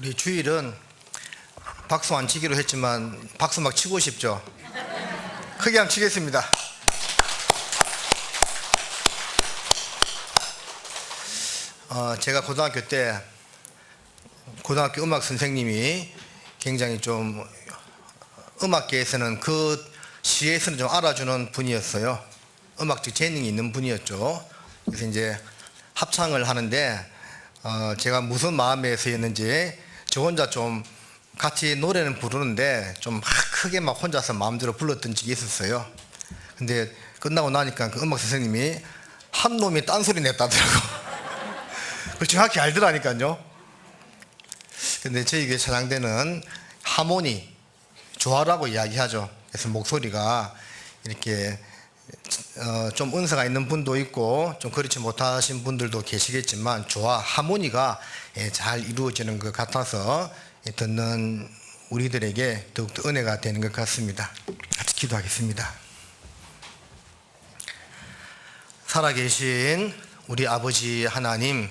우리 주일은 박수 안 치기로 했지만 박수 막 치고 싶죠? 크게 한번 치겠습니다. 제가 고등학교 때 고등학교 음악 선생님이 굉장히 좀 음악계에서는 그 시에서는 좀 알아주는 분이었어요. 음악적 재능이 있는 분이었죠. 그래서 이제 합창을 하는데 제가 무슨 마음에서였는지 저 혼자 좀 같이 노래는 부르는데 좀 크게 막 혼자서 마음대로 불렀던 적이 있었어요. 근데 끝나고 나니까 그 음악 선생님이 한 놈이 딴소리 냈다더라고. 그걸 정확히 알더라니까요. 근데 저희 교회 찬양대는 하모니, 조화라고 이야기하죠. 그래서 목소리가 이렇게 좀 은사가 있는 분도 있고 좀 그렇지 못하신 분들도 계시겠지만 조화, 하모니가 잘 이루어지는 것 같아서 듣는 우리들에게 더욱더 은혜가 되는 것 같습니다. 같이 기도하겠습니다. 살아계신 우리 아버지 하나님,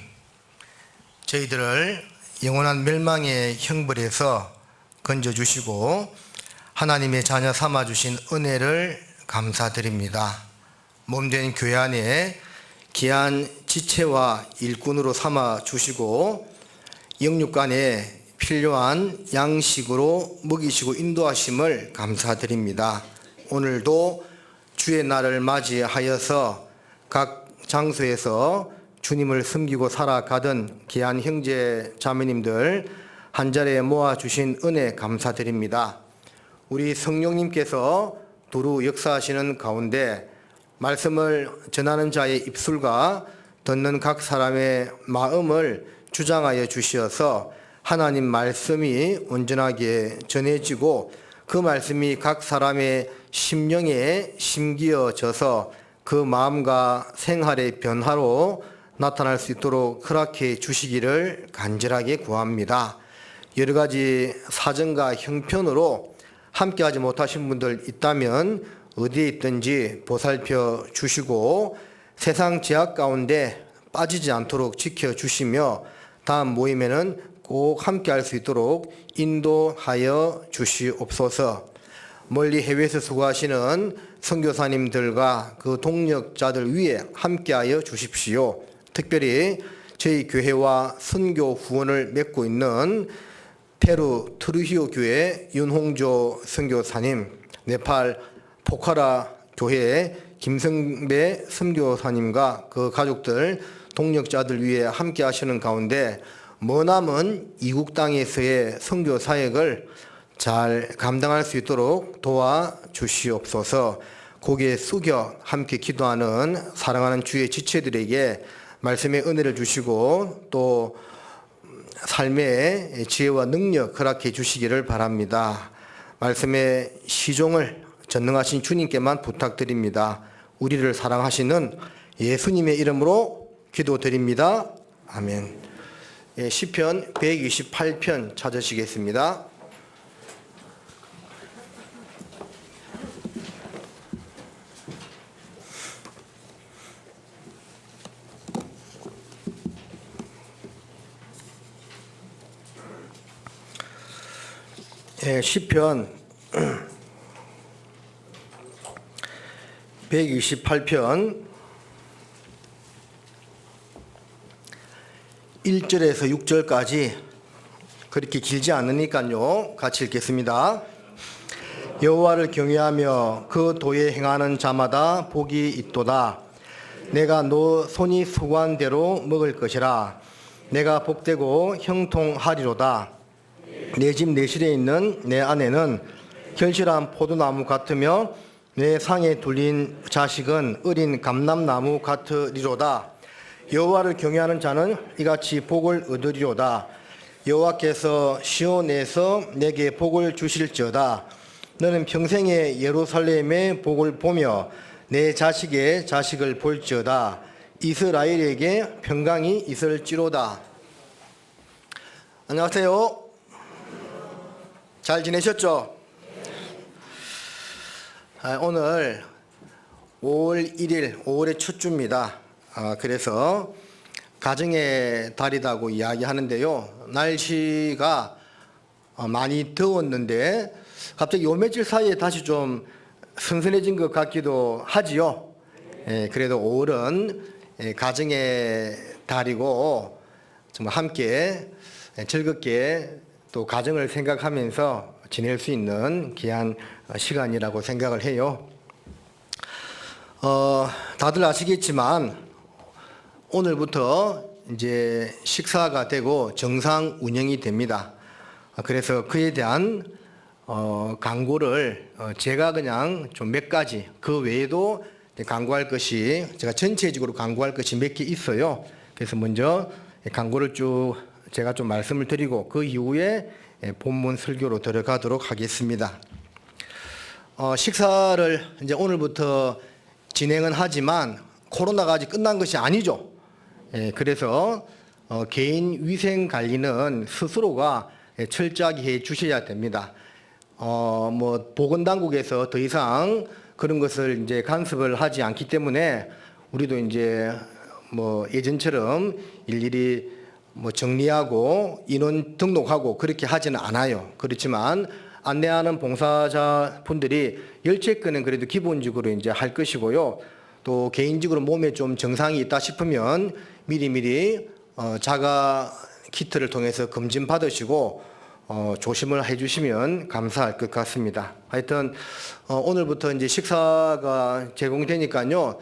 저희들을 영원한 멸망의 형벌에서 건져주시고 하나님의 자녀 삼아주신 은혜를 감사드립니다. 몸된 교회 안에 귀한 지체와 일꾼으로 삼아주시고 영육간에 필요한 양식으로 먹이시고 인도하심을 감사드립니다. 오늘도 주의 날을 맞이하여서 각 장소에서 주님을 섬기고 살아가던 귀한 형제 자매님들 한자리에 모아주신 은혜 감사드립니다. 우리 성령님께서 두루 역사하시는 가운데 말씀을 전하는 자의 입술과 듣는 각 사람의 마음을 주장하여 주시어서 하나님 말씀이 온전하게 전해지고 그 말씀이 각 사람의 심령에 심기어져서 그 마음과 생활의 변화로 나타날 수 있도록 허락해 주시기를 간절하게 구합니다. 여러 가지 사정과 형편으로 함께하지 못하신 분들 있다면 어디에 있든지 보살펴 주시고 세상 제약 가운데 빠지지 않도록 지켜주시며 다음 모임에는 꼭 함께할 수 있도록 인도하여 주시옵소서. 멀리 해외에서 수고하시는 선교사님들과 그 동력자들 위에 함께하여 주십시오. 특별히 저희 교회와 선교 후원을 맺고 있는 페루 트루히오 교회 윤홍조 선교사님, 네팔 포카라 교회 김성배 선교사님과 그 가족들 동력자들 위해 함께 하시는 가운데 머남은 이국 땅에서의 선교 사역을 잘 감당할 수 있도록 도와주시옵소서. 고개 숙여 함께 기도하는 사랑하는 주의 지체들에게 말씀의 은혜를 주시고 또 삶의 지혜와 능력 허락해 주시기를 바랍니다. 말씀의 시종을 전능하신 주님께만 부탁드립니다. 우리를 사랑하시는 예수님의 이름으로 기도드립니다. 아멘. 시편 128편 찾으시겠습니다. 시편 128편 1절에서 6절까지 그렇게 길지 않으니까요. 같이 읽겠습니다. 여호와를 경외하며 그 도에 행하는 자마다 복이 있도다. 내가 너 손이 수고한 대로 먹을 것이라. 내가 복되고 형통하리로다. 내 집 내실에 있는 내 아내는 결실한 포도나무 같으며 내 상에 둘린 자식은 어린 감람나무 같으리로다. 여호와를 경외하는 자는 이같이 복을 얻으리로다. 여호와께서 시온에서 내게 복을 주실지어다. 너는 평생에 예루살렘의 복을 보며 내 자식의 자식을 볼지어다. 이스라엘에게 평강이 있을지로다. 안녕하세요. 잘 지내셨죠? 오늘 5월 1일, 5월의 첫 주입니다. 그래서 가정의 달이라고 이야기하는데요. 날씨가 많이 더웠는데 갑자기 요 며칠 사이에 다시 좀 선선해진 것 같기도 하지요. 그래도 5월은 가정의 달이고 정말 함께 즐겁게 또 가정을 생각하면서 지낼 수 있는 귀한 시간이라고 생각을 해요. 다들 아시겠지만 오늘부터 이제 식사가 되고 정상 운영이 됩니다. 그래서 그에 대한 광고를 제가 그냥 좀 몇 가지, 그 외에도 광고할 것이, 제가 전체적으로 광고할 것이 몇 개 있어요. 그래서 먼저 광고를 쭉 제가 좀 말씀을 드리고 그 이후에 본문 설교로 들어가도록 하겠습니다. 식사를 이제 오늘부터 진행은 하지만 코로나가 아직 끝난 것이 아니죠. 그래서 개인 위생 관리는 스스로가 철저하게 해 주셔야 됩니다. 뭐 보건당국에서 더 이상 그런 것을 이제 간섭을 하지 않기 때문에 우리도 이제 뭐 예전처럼 일일이 뭐 정리하고 인원 등록하고 그렇게 하지는 않아요. 그렇지만 안내하는 봉사자분들이 열체권은 그래도 기본적으로 이제 할 것이고요. 또 개인적으로 몸에 좀 정상이 있다 싶으면 미리미리 자가 키트를 통해서 검진 받으시고 조심을 해주시면 감사할 것 같습니다. 하여튼 오늘부터 이제 식사가 제공되니까요.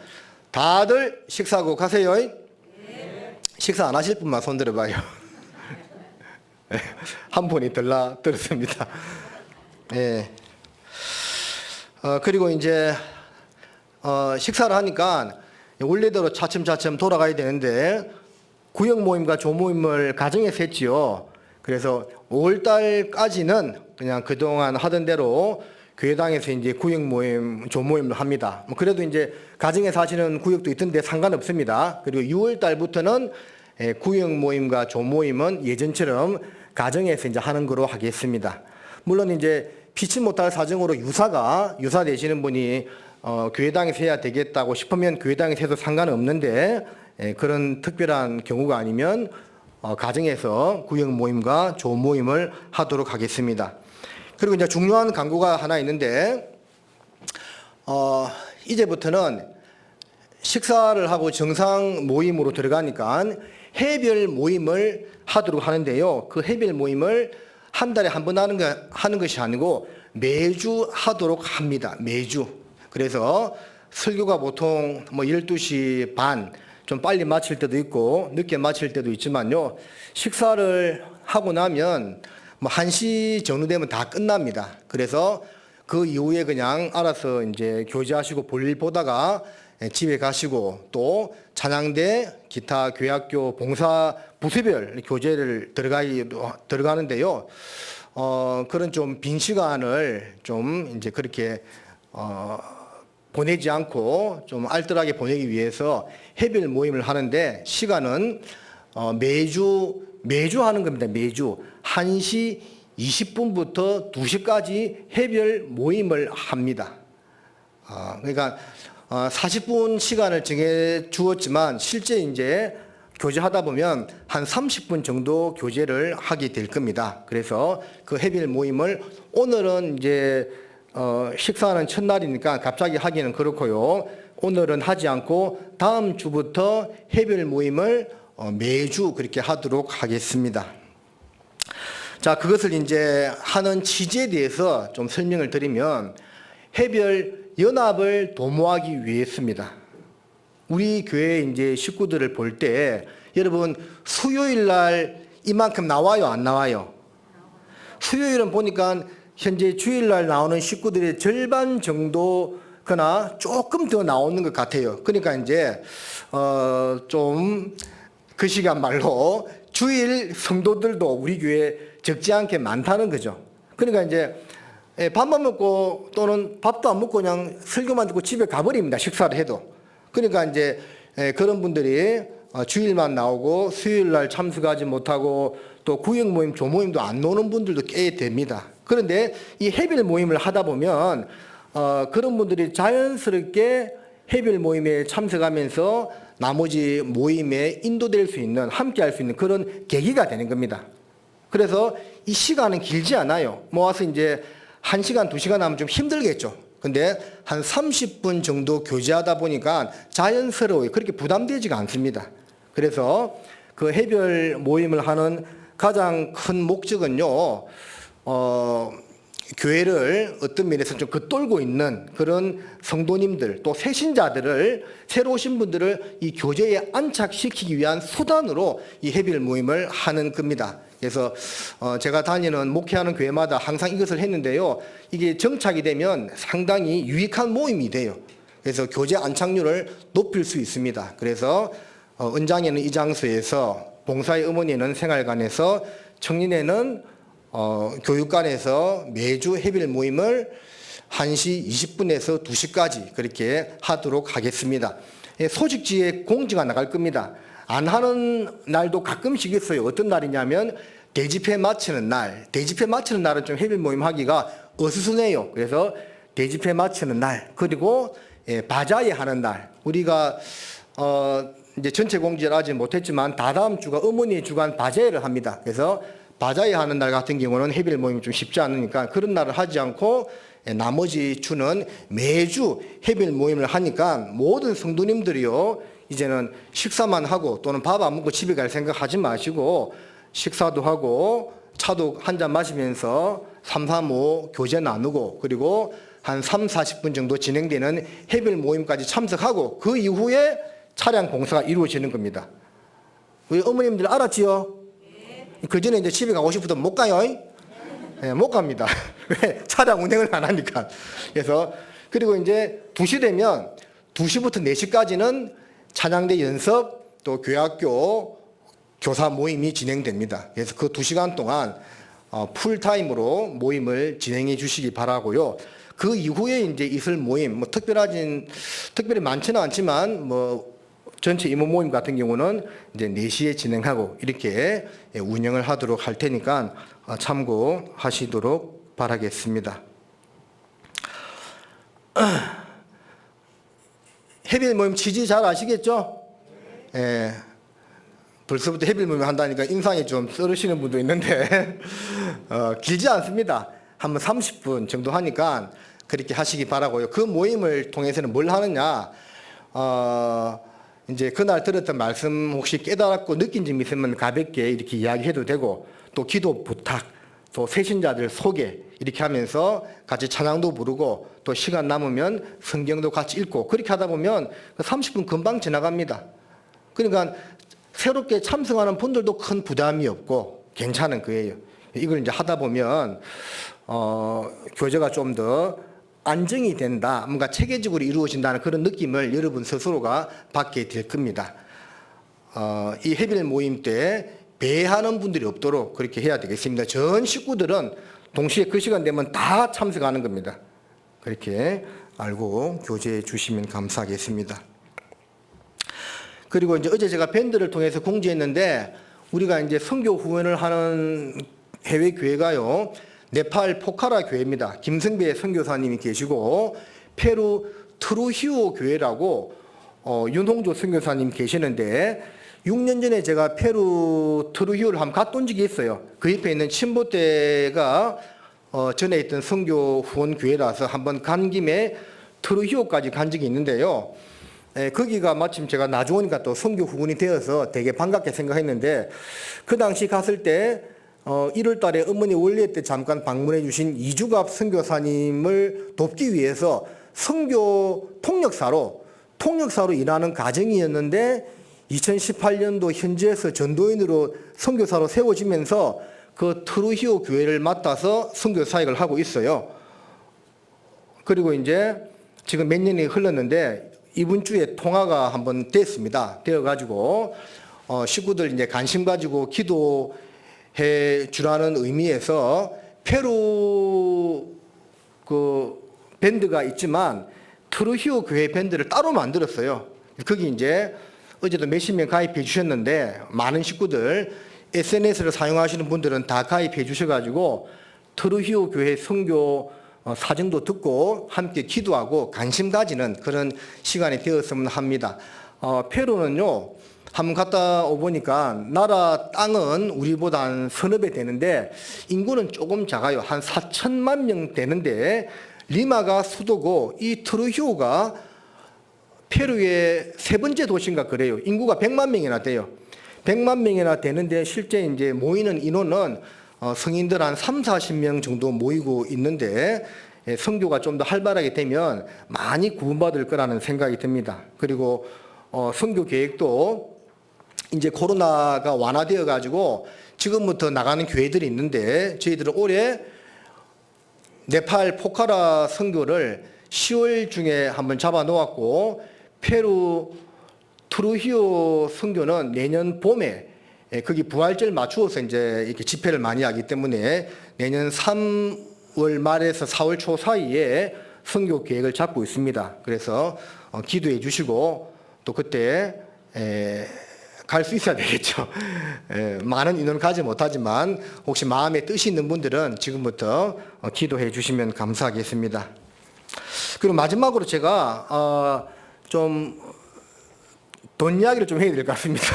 다들 식사하고 가세요. 네. 식사 안 하실 분만 손 들어봐요. 한 분이 들었습니다. 네. 그리고 이제 식사를 하니까 원래대로 차츰차츰 돌아가야 되는데 구역 모임과 조모임을 가정에서 했지요. 그래서 5월달까지는 그냥 그동안 하던 대로 교회당에서 이제 구역 모임, 조모임을 합니다. 그래도 이제 가정에서 하시는 구역도 있던데 상관없습니다. 그리고 6월달부터는 구역 모임과 조모임은 예전처럼 가정에서 이제 하는 거로 하겠습니다. 물론 이제 피치 못할 사정으로 유사 되시는 분이 교회당에서 해야 되겠다고 싶으면 교회당에서 해도 상관없는데 그런 특별한 경우가 아니면 가정에서 구역 모임과 조 모임을 하도록 하겠습니다. 그리고 이제 중요한 광고가 하나 있는데 이제부터는 식사를 하고 정상 모임으로 들어가니까 해별 모임을 하도록 하는데요. 그 해별 모임을 한 달에 한 번 하는 것이 아니고 매주 하도록 합니다. 매주. 그래서 설교가 보통 뭐 12시 반, 좀 빨리 마칠 때도 있고 늦게 마칠 때도 있지만요. 식사를 하고 나면 뭐 1시 정도 되면 다 끝납니다. 그래서 그 이후에 그냥 알아서 이제 교제하시고 볼일 보다가 집에 가시고 또 찬양대, 기타 교회학교 봉사 부서별 교제를 들어가는데요. 그런 좀 빈 시간을 좀 이제 그렇게 보내지 않고 좀 알뜰하게 보내기 위해서 해별 모임을 하는데 시간은 매주 하는 겁니다. 매주 1시 20분부터 2시까지 해별 모임을 합니다. 그러니까 40분 시간을 정해 주었지만 실제 이제 교제하다 보면 한 30분 정도 교제를 하게 될 겁니다. 그래서 그 해별 모임을 오늘은 이제 식사하는 첫날이니까 갑자기 하기는 그렇고요. 오늘은 하지 않고 다음 주부터 해별 모임을 매주 그렇게 하도록 하겠습니다. 자, 그것을 이제 하는 취지에 대해서 좀 설명을 드리면 해별 연합을 도모하기 위해서입니다. 우리 교회 이제 식구들을 볼 때 여러분 수요일 날 이만큼 나와요, 안 나와요? 수요일은 보니까 현재 주일 날 나오는 식구들의 절반 정도거나 조금 더 나오는 것 같아요. 그러니까 이제 좀 그 시간 말로 주일 성도들도 우리 교회에 적지 않게 많다는 거죠. 그러니까 이제 밥만 먹고 또는 밥도 안 먹고 그냥 설교만 듣고 집에 가버립니다. 식사를 해도. 그러니까 이제 그런 분들이 주일만 나오고 수요일 날 참석하지 못하고 또 구역 모임, 조모임도 안 노는 분들도 꽤 됩니다. 그런데 이 해별 모임을 하다 보면 그런 분들이 자연스럽게 해별 모임에 참석하면서 나머지 모임에 인도될 수 있는, 함께 할 수 있는 그런 계기가 되는 겁니다. 그래서 이 시간은 길지 않아요. 모아서 이제 1시간, 2시간 하면 좀 힘들겠죠. 근데 한 30분 정도 교제하다 보니까 자연스러워요. 그렇게 부담되지가 않습니다. 그래서 그 해별 모임을 하는 가장 큰 목적은요, 교회를 어떤 면에서 좀 겉돌고 있는 그런 성도님들, 또 새신자들을, 새로 오신 분들을 이 교제에 안착시키기 위한 수단으로 이 해별 모임을 하는 겁니다. 그래서 제가 다니는 목회하는 교회마다 항상 이것을 했는데요. 이게 정착이 되면 상당히 유익한 모임이 돼요. 그래서 교제 안착률을 높일 수 있습니다. 그래서 은장에는 이 장소에서, 봉사의 어머니는 생활관에서, 청년회는 교육관에서 매주 해별 모임을 1시 20분에서 2시까지 그렇게 하도록 하겠습니다. 소식지에 공지가 나갈 겁니다. 안 하는 날도 가끔씩 있어요. 어떤 날이냐면 대집회 마치는 날. 대집회 마치는 날은 좀 해별 모임 하기가 어수선해요. 그래서 대집회 마치는 날, 그리고 바자회 하는 날. 우리가 이제 전체 공지를 아직 못했지만 다다음 주가 어머니의 주간 바자회를 합니다. 그래서 바자회 하는 날 같은 경우는 해별 모임이 좀 쉽지 않으니까 그런 날을 하지 않고 나머지 주는 매주 해별 모임을 하니까 모든 성도님들이요, 이제는 식사만 하고 또는 밥 안 먹고 집에 갈 생각 하지 마시고 식사도 하고 차도 한 잔 마시면서 3, 3, 5 교제 나누고, 그리고 한 3, 40분 정도 진행되는 해별 모임까지 참석하고 그 이후에 차량 공사가 이루어지는 겁니다. 우리 어머님들 알았지요? 그 전에 이제 집에 가고 싶어도 못 가요. 네, 못 갑니다. 왜? 차량 운행을 안 하니까. 그래서 그리고 이제 2시 되면 2시부터 4시까지는 찬양대 연습, 또 교회학교 교사 모임이 진행됩니다. 그래서 그 2시간 동안 풀타임으로 모임을 진행해 주시기 바라고요. 그 이후에 이제 있을 모임, 뭐 특별히 많지는 않지만 뭐 전체 임원 모임 같은 경우는 이제 4시에 진행하고 이렇게 운영을 하도록 할 테니까 참고하시도록 바라겠습니다. 해별 모임 취지 잘 아시겠죠? 예. 벌써부터 해별 모임 한다니까 인상이 좀 썰으시는 분도 있는데 길지 않습니다. 한 30분 정도 하니까 그렇게 하시기 바라고요. 그 모임을 통해서는 뭘 하느냐? 이제 그날 들었던 말씀 혹시 깨달았고 느낀 점이 있으면 가볍게 이렇게 이야기해도 되고, 또 기도 부탁, 또 새신자들 소개 이렇게 하면서 같이 찬양도 부르고, 또 시간 남으면 성경도 같이 읽고, 그렇게 하다 보면 30분 금방 지나갑니다. 그러니까 새롭게 참석하는 분들도 큰 부담이 없고 괜찮은 거예요. 이걸 이제 하다 보면 교제가 좀 더 안정이 된다, 뭔가 체계적으로 이루어진다는 그런 느낌을 여러분 스스로가 받게 될 겁니다. 이 해별 모임 때 배회하는 분들이 없도록 그렇게 해야 되겠습니다. 전 식구들은 동시에 그 시간 되면 다 참석하는 겁니다. 그렇게 알고 교제해 주시면 감사하겠습니다. 그리고 이제 어제 제가 밴드를 통해서 공지했는데, 우리가 이제 선교 후원을 하는 해외 교회가요, 네팔 포카라 교회입니다. 김승배 선교사님이 계시고, 페루 트루히오 교회라고 윤홍조 선교사님 계시는데, 6년 전에 제가 페루 트루히오를 한번 갔다 온 적이 있어요. 그 옆에 있는 침보대가 전에 있던 선교 후원 교회라서 한번 간 김에 트루히오까지 간 적이 있는데요. 거기가 마침 제가 나중 오니까 또 선교 후원이 되어서 되게 반갑게 생각했는데, 그 당시 갔을 때 1월 달에 어머니 원래 때 잠깐 방문해 주신 이주갑 선교사님을 돕기 위해서 선교 통역사로 일하는 과정이었는데, 2018년도 현지에서 전도인으로 선교사로 세워지면서 그 트루히오 교회를 맡아서 선교 사역을 하고 있어요. 그리고 이제 지금 몇 년이 흘렀는데 이번 주에 통화가 한번 됐습니다. 되어가지고 식구들 이제 관심 가지고 기도해 주라는 의미에서 페루 그 밴드가 있지만 트루히오 교회 밴드를 따로 만들었어요. 거기 이제 어제도 몇십 명 가입해 주셨는데, 많은 식구들 SNS를 사용하시는 분들은 다 가입해 주셔가지고 트루히오 교회 선교 사정도 듣고 함께 기도하고 관심 가지는 그런 시간이 되었으면 합니다. 페루는요, 한번 갔다 오보니까 나라 땅은 우리보다 한 서너 배 되는데 인구는 조금 작아요. 한 4천만 명 되는데 리마가 수도고 이 트루히오가 페루의 세 번째 도시인가 그래요. 인구가 100만 명이나 돼요. 100만 명이나 되는데 실제 이제 모이는 인원은 성인들 한 3, 40명 정도 모이고 있는데 선교가 좀 더 활발하게 되면 많이 구원받을 거라는 생각이 듭니다. 그리고 선교 계획도 이제 코로나가 완화되어 가지고 지금부터 나가는 교회들이 있는데 저희들은 올해 네팔 포카라 선교를 10월 중에 한번 잡아 놓았고 페루 트루히오 선교는 내년 봄에 거기 부활절 맞추어서 이제 이렇게 집회를 많이 하기 때문에 내년 3월 말에서 4월 초 사이에 선교 계획을 잡고 있습니다. 그래서 기도해 주시고 또 그때 갈 수 있어야 되겠죠. 많은 인원을 가지 못하지만 혹시 마음에 뜻이 있는 분들은 지금부터 기도해 주시면 감사하겠습니다. 그리고 마지막으로 제가 좀 돈 이야기를 좀 해야 될 것 같습니다.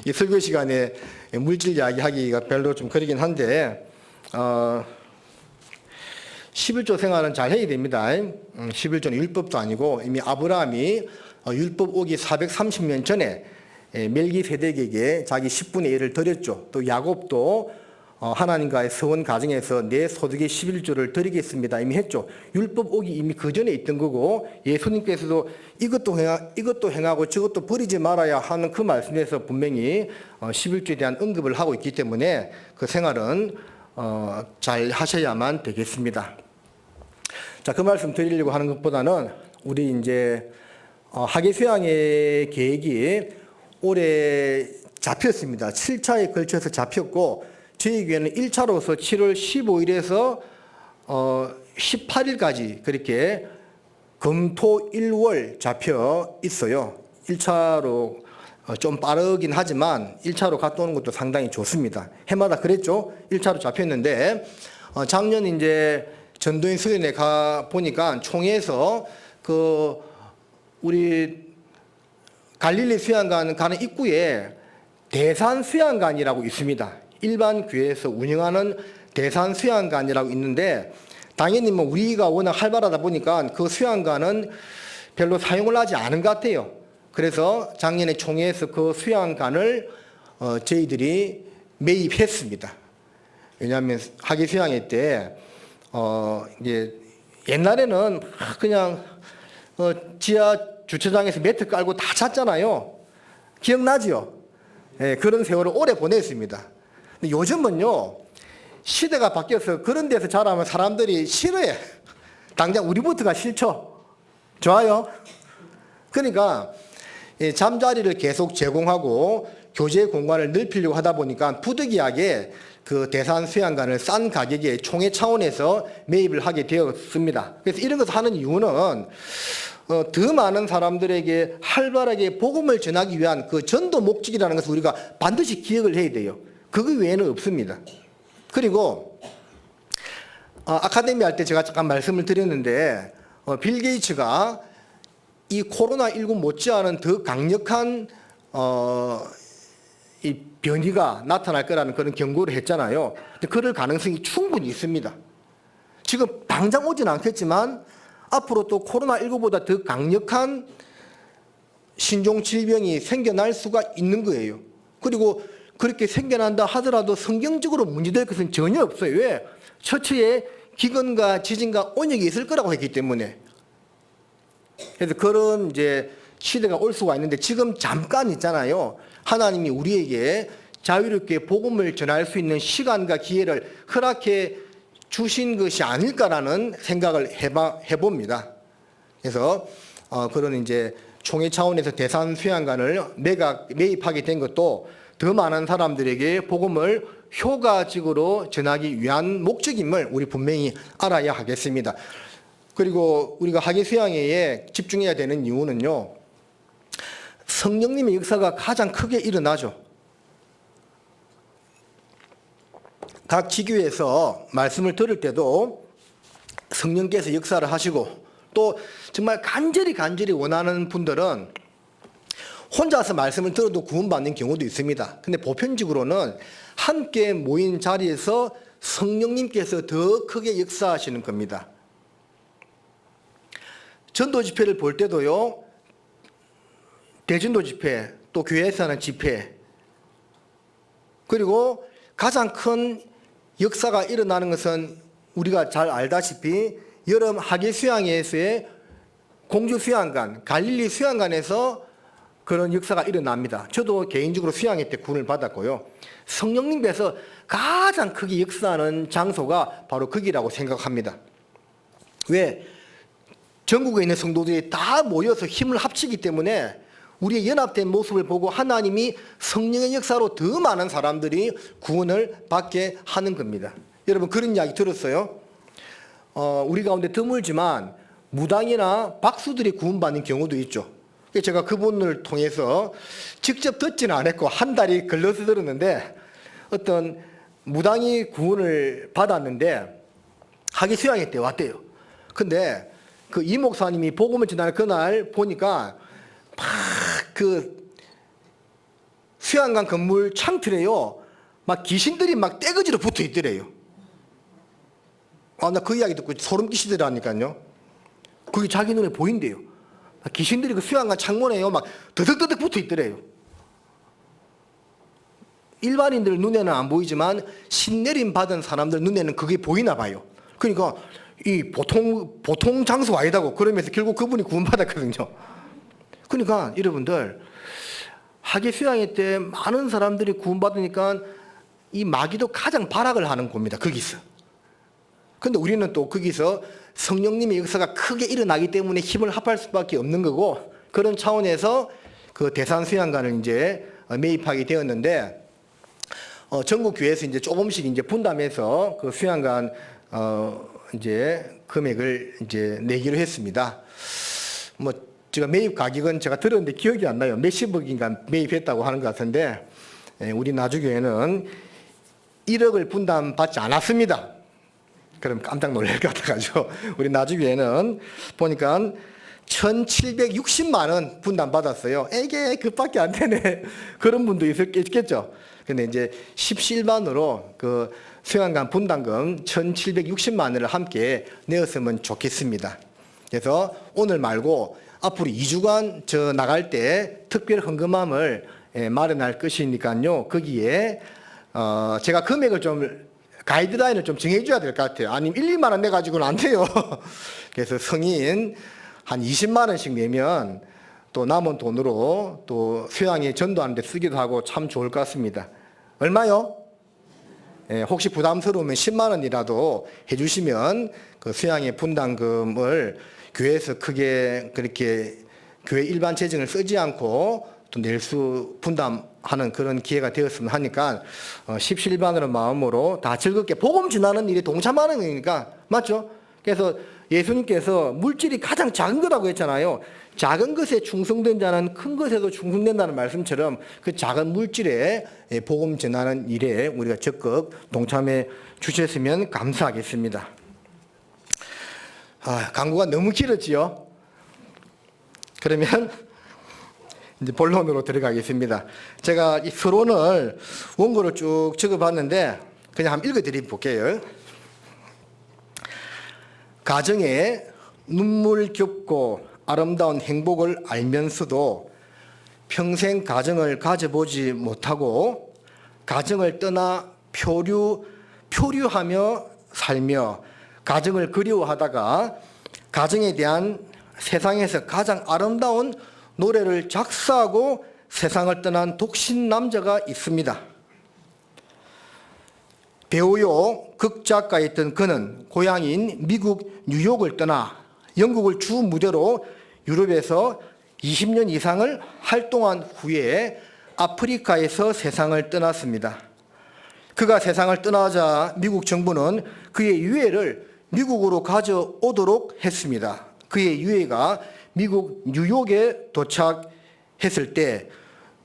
이 설교 시간에 물질 이야기 하기가 별로 좀 그러긴 한데 11조 생활은 잘 해야 됩니다. 11조는 율법도 아니고 이미 아브라함이 율법 오기 430년 전에 멜기세덱에게 자기 10분의 1을 드렸죠. 또 야곱도 하나님과의 서원 과정에서 내 소득의 11조를 드리겠습니다. 이미 했죠. 율법 오기 이미 그 전에 있던 거고 예수님께서도 이것도 행하고 저것도 버리지 말아야 하는 그 말씀에서 분명히 11조에 대한 언급을 하고 있기 때문에 그 생활은 잘 하셔야만 되겠습니다. 자, 그 말씀 드리려고 하는 것보다는 우리 이제 학예수양의 계획이 올해 잡혔습니다. 7차에 걸쳐서 잡혔고 저희 교회는 1차로서 7월 15일에서 18일까지 그렇게 금토 일월 잡혀 있어요. 1차로 좀 빠르긴 하지만 1차로 갔다 오는 것도 상당히 좋습니다. 해마다 그랬죠. 1차로 잡혔는데 작년 이제 전도인 수련회 가 보니까 총회에서 그 우리 갈릴리 수양관 가는 입구에 대산 수양관이라고 있습니다. 일반 교회에서 운영하는 대산 수양관이라고 있는데 당연히 뭐 우리가 워낙 활발하다 보니까 그 수양관은 별로 사용을 하지 않은 것 같아요. 그래서 작년에 총회에서 그 수양관을 저희들이 매입했습니다. 왜냐하면 학예 수양회 때 이제 옛날에는 그냥 지하 주차장에서 매트 깔고 다 잤잖아요. 기억나지요? 예, 그런 세월을 오래 보냈습니다. 근데 요즘은요, 시대가 바뀌어서 그런 데서 자라면 사람들이 싫어해. 당장 우리부터가 싫죠. 좋아요. 그러니까 잠자리를 계속 제공하고 교제 공간을 넓히려고 하다 보니까 부득이하게 그 대산 수양관을 싼 가격에 총회 차원에서 매입을 하게 되었습니다. 그래서 이런 것을 하는 이유는 더 많은 사람들에게 활발하게 복음을 전하기 위한 그 전도 목적이라는 것을 우리가 반드시 기억을 해야 돼요. 그거 외에는 없습니다. 그리고 아카데미 할 때 제가 잠깐 말씀을 드렸는데 빌 게이츠가 이 코로나19 못지않은 더 강력한 이 변이가 나타날 거라는 그런 경고를 했잖아요. 근데 그럴 가능성이 충분히 있습니다. 지금 당장 오진 않겠지만 앞으로 또 코로나19보다 더 강력한 신종 질병이 생겨날 수가 있는 거예요. 그리고 그렇게 생겨난다 하더라도 성경적으로 문제될 것은 전혀 없어요. 왜? 처처에 기근과 지진과 온역이 있을 거라고 했기 때문에. 그래서 그런 이제 시대가 올 수가 있는데 지금 잠깐 있잖아요. 하나님이 우리에게 자유롭게 복음을 전할 수 있는 시간과 기회를 허락해 주신 것이 아닐까라는 생각을 해봅니다. 그래서 그런 이제 총회 차원에서 대산 수양관을 매입하게 된 것도 더 많은 사람들에게 복음을 효과적으로 전하기 위한 목적임을 우리 분명히 알아야 하겠습니다. 그리고 우리가 학예수양회에 집중해야 되는 이유는요, 성령님의 역사가 가장 크게 일어나죠. 각 지교에서 말씀을 들을 때도 성령께서 역사를 하시고 또 정말 간절히 원하는 분들은 혼자서 말씀을 들어도 구원받는 경우도 있습니다. 근데 보편적으로는 함께 모인 자리에서 성령님께서 더 크게 역사하시는 겁니다. 전도 집회를 볼 때도요, 대전도 집회, 또 교회에서 하는 집회, 그리고 가장 큰 역사가 일어나는 것은 우리가 잘 알다시피 여름 하계 수양회에서의 공주 수양관, 갈릴리 수양관에서 그런 역사가 일어납니다. 저도 개인적으로 수양회 때 구원을 받았고요. 성령님께서 가장 크게 역사하는 장소가 바로 거기라고 생각합니다. 왜? 전국에 있는 성도들이 다 모여서 힘을 합치기 때문에 우리의 연합된 모습을 보고 하나님이 성령의 역사로 더 많은 사람들이 구원을 받게 하는 겁니다. 여러분 그런 이야기 들었어요? 우리 가운데 드물지만 무당이나 박수들이 구원받는 경우도 있죠. 제가 그분을 통해서 직접 듣지는 않았고 한 달이 걸려서 들었는데 어떤 무당이 구원을 받았는데 하기 수양회 때 왔대요. 근데 그 이 목사님이 복음을 전하는 그날 보니까 막 그 수양관 건물 창틀에요 막 귀신들이 막 떼거지로 붙어 있더래요. 나 그 이야기 듣고 소름 끼치더라니까요. 그게 자기 눈에 보인대요. 귀신들이 그 수양관 창문에요 막 더덕더덕 붙어 있더래요. 일반인들 눈에는 안 보이지만 신내림 받은 사람들 눈에는 그게 보이나 봐요. 그러니까 이 보통 장소가 아니다고 그러면서 결국 그분이 구원받았거든요. 그러니까 여러분들 하계 수양회 때 많은 사람들이 구원받으니까 이 마귀도 가장 발악을 하는 겁니다. 거기서. 근데 우리는 또 거기서 성령님의 역사가 크게 일어나기 때문에 힘을 합할 수밖에 없는 거고 그런 차원에서 그 대산 수양관을 이제 매입하게 되었는데 전국 교회에서 이제 조금씩 이제 분담해서 그 수양관 이제 금액을 이제 내기로 했습니다. 뭐 제가 매입 가격은 제가 들었는데 기억이 안 나요. 몇십억인가 매입했다고 하는 것 같은데 우리 나주교회는 1억을 분담받지 않았습니다. 그럼 깜짝 놀랄 것 같아가지고 우리 나주교회는 보니까 1,760만 원 분담받았어요. 이게 그밖에 안 되네. 그런 분도 있겠죠. 근데 이제 십시일반으로 그 수양관 분담금 1,760만 원을 함께 내었으면 좋겠습니다. 그래서 오늘 말고 앞으로 2주간 저 나갈 때 특별 헌금함을 마련할 것이니까요. 거기에 제가 금액을 좀 가이드라인을 좀 정해줘야 될 것 같아요. 아니면 1, 2만 원 내가지고는 안 돼요. 그래서 성인 한 20만 원씩 내면 또 남은 돈으로 또 수양회 전도하는 데 쓰기도 하고 참 좋을 것 같습니다. 얼마요? 혹시 부담스러우면 10만 원이라도 해주시면 그 수양회 분담금을 교회에서 크게 그렇게 교회 일반 재정을 쓰지 않고 또 낼수 분담하는 그런 기회가 되었으면 하니까 십시일반으로 마음으로 다 즐겁게 복음 전하는 일에 동참하는 거니까 맞죠? 그래서 예수님께서 물질이 가장 작은 거라고 했잖아요. 작은 것에 충성된 자는 큰 것에도 충성된다는 말씀처럼 그 작은 물질에 복음 전하는 일에 우리가 적극 동참해 주셨으면 감사하겠습니다. 광고가 너무 길었지요. 그러면 이제 본론으로 들어가겠습니다. 제가 이 서론을 원고를 쭉 적어봤는데 그냥 한번 읽어드려 볼게요. 가정에 눈물겹고 아름다운 행복을 알면서도 평생 가정을 가져보지 못하고 가정을 떠나 표류하며 살며 가정을 그리워하다가 가정에 대한 세상에서 가장 아름다운 노래를 작사하고 세상을 떠난 독신 남자가 있습니다. 배우요 극작가였던 그는 고향인 미국 뉴욕을 떠나 영국을 주 무대로 유럽에서 20년 이상을 활동한 후에 아프리카에서 세상을 떠났습니다. 그가 세상을 떠나자 미국 정부는 그의 유해를 미국으로 가져오도록 했습니다. 그의 유해가 미국 뉴욕에 도착했을 때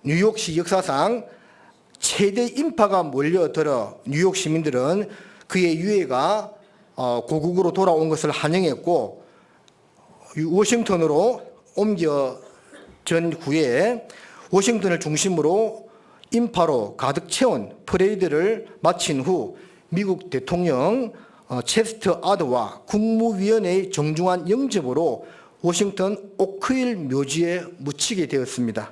뉴욕시 역사상 최대 인파가 몰려들어 뉴욕 시민들은 그의 유해가 고국으로 돌아온 것을 환영했고 워싱턴으로 옮겨진 후에 워싱턴을 중심으로 인파로 가득 채운 퍼레이드를 마친 후 미국 대통령 체스터 아드와 국무위원회의 정중한 영접으로 워싱턴 오크힐 묘지에 묻히게 되었습니다.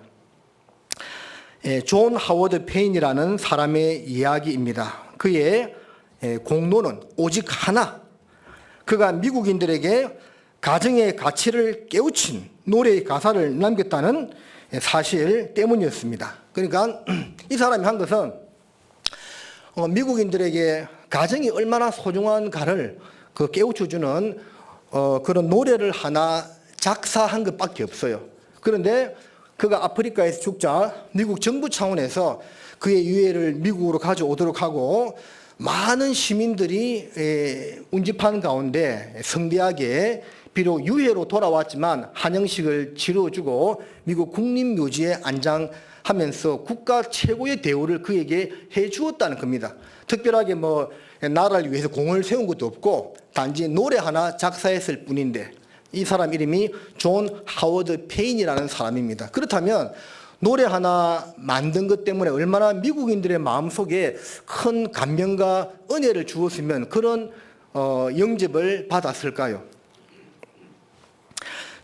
존 하워드 페인이라는 사람의 이야기입니다. 그의 공로는 오직 하나, 그가 미국인들에게 가정의 가치를 깨우친 노래의 가사를 남겼다는 사실 때문이었습니다. 그러니까 이 사람이 한 것은 미국인들에게 가정이 얼마나 소중한가를 깨우쳐주는 그런 노래를 하나 작사한 것밖에 없어요. 그런데 그가 아프리카에서 죽자 미국 정부 차원에서 그의 유해를 미국으로 가져오도록 하고 많은 시민들이 운집한 가운데 성대하게 비록 유해로 돌아왔지만 환영식을 치러주고 미국 국립묘지에 안장하면서 국가 최고의 대우를 그에게 해 주었다는 겁니다. 특별하게 나라를 위해서 공을 세운 것도 없고 단지 노래 하나 작사했을 뿐인데 이 사람 이름이 존 하워드 페인이라는 사람입니다. 그렇다면 노래 하나 만든 것 때문에 얼마나 미국인들의 마음속에 큰 감명과 은혜를 주었으면 그런 영접을 받았을까요?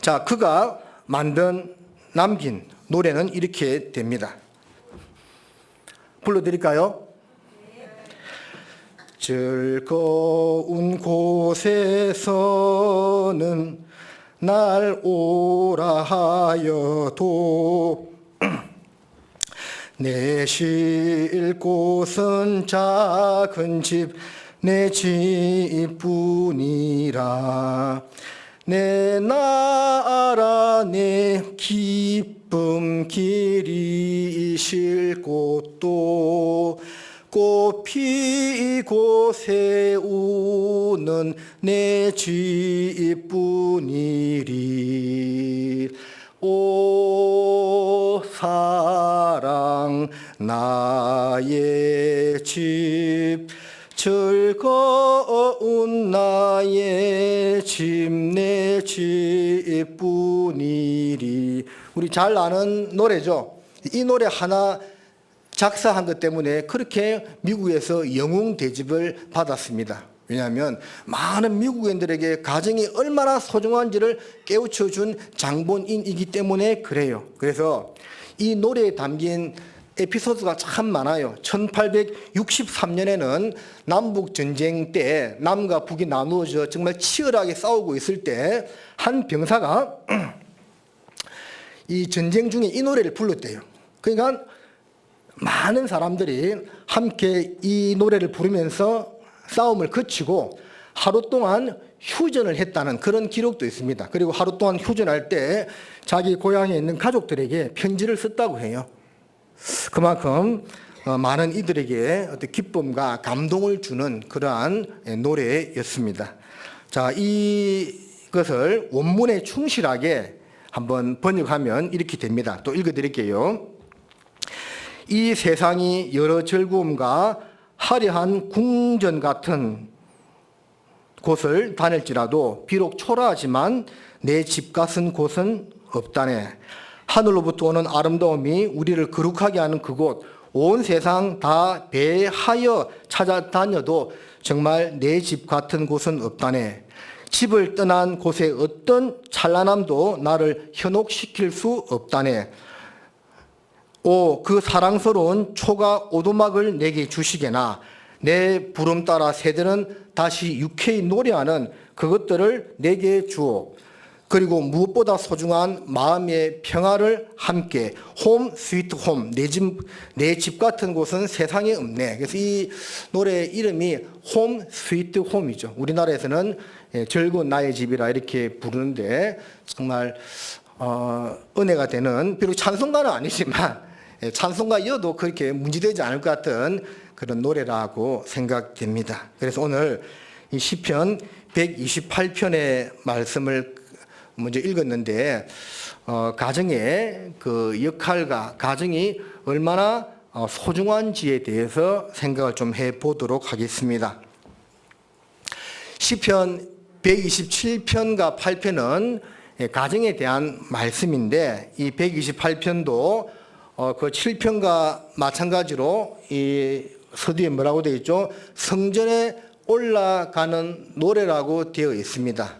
자, 그가 남긴 노래는 이렇게 됩니다. 불러드릴까요? 즐거운 곳에서는 날 오라 하여도 내 쉴 곳은 작은 집 내 집뿐이라 내 나라 내 기쁨 길이 쉴 곳도 꽃 피고 새우는 내 집뿐이리 오 사랑 나의 집 즐거운 나의 집 내 집뿐이리. 우리 잘 아는 노래죠. 이 노래 하나 작사한 것 때문에 그렇게 미국에서 영웅 대접을 받았습니다. 왜냐하면 많은 미국인들에게 가정이 얼마나 소중한지를 깨우쳐준 장본인이기 때문에 그래요. 그래서 이 노래에 담긴 에피소드가 참 많아요. 1863년에는 남북전쟁 때 남과 북이 나누어져 정말 치열하게 싸우고 있을 때 한 병사가 이 전쟁 중에 이 노래를 불렀대요. 그러니까 많은 사람들이 함께 이 노래를 부르면서 싸움을 그치고 하루 동안 휴전을 했다는 그런 기록도 있습니다. 그리고 하루 동안 휴전할 때 자기 고향에 있는 가족들에게 편지를 썼다고 해요. 그만큼 많은 이들에게 어떤 기쁨과 감동을 주는 그러한 노래였습니다. 자, 이것을 원문에 충실하게 한번 번역하면 이렇게 됩니다. 또 읽어드릴게요. 이 세상이 여러 즐거움과 화려한 궁전 같은 곳을 다닐지라도 비록 초라하지만 내 집 같은 곳은 없다네. 하늘로부터 오는 아름다움이 우리를 거룩하게 하는 그곳, 온 세상 다 배하여 찾아다녀도 정말 내 집 같은 곳은 없다네. 집을 떠난 곳의 어떤 찬란함도 나를 현혹시킬 수 없다네. 오, 그 사랑스러운 초가 오두막을 내게 주시게나 내 부름 따라 새들은 다시 유쾌히 노래하는 그것들을 내게 주오. 그리고 무엇보다 소중한 마음의 평화를 함께 홈 스위트 홈, 내 집 같은 곳은 세상에 없네. 그래서 이 노래 이름이 홈 스위트 홈이죠. 우리나라에서는 즐거운 나의 집이라 이렇게 부르는데 정말 은혜가 되는, 비록 찬송가는 아니지만 찬송가여도 그렇게 문제되지 않을 것 같은 그런 노래라고 생각됩니다. 그래서 오늘 이 시편 128편의 말씀을 먼저 읽었는데 가정의 그 역할과 가정이 얼마나 소중한지에 대해서 생각을 좀 해보도록 하겠습니다. 시편 127편과 8편은 가정에 대한 말씀인데 이 128편도 그 7편과 마찬가지로 이 서두에 뭐라고 되어 있죠? 성전에 올라가는 노래라고 되어 있습니다.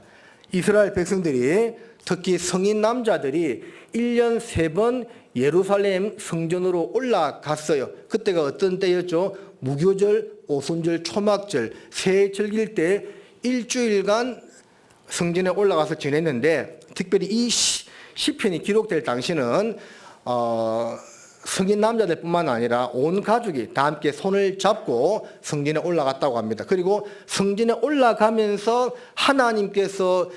이스라엘 백성들이 특히 성인 남자들이 1년 3번 예루살렘 성전으로 올라갔어요. 그때가 어떤 때였죠? 무교절, 오순절, 초막절, 새해 즐길 때 일주일간 성전에 올라가서 지냈는데, 특별히 이 시편이 기록될 당시는 성인 남자들뿐만 아니라 온 가족이 다 함께 손을 잡고 성전에 올라갔다고 합니다. 그리고 성전에 올라가면서 하나님께서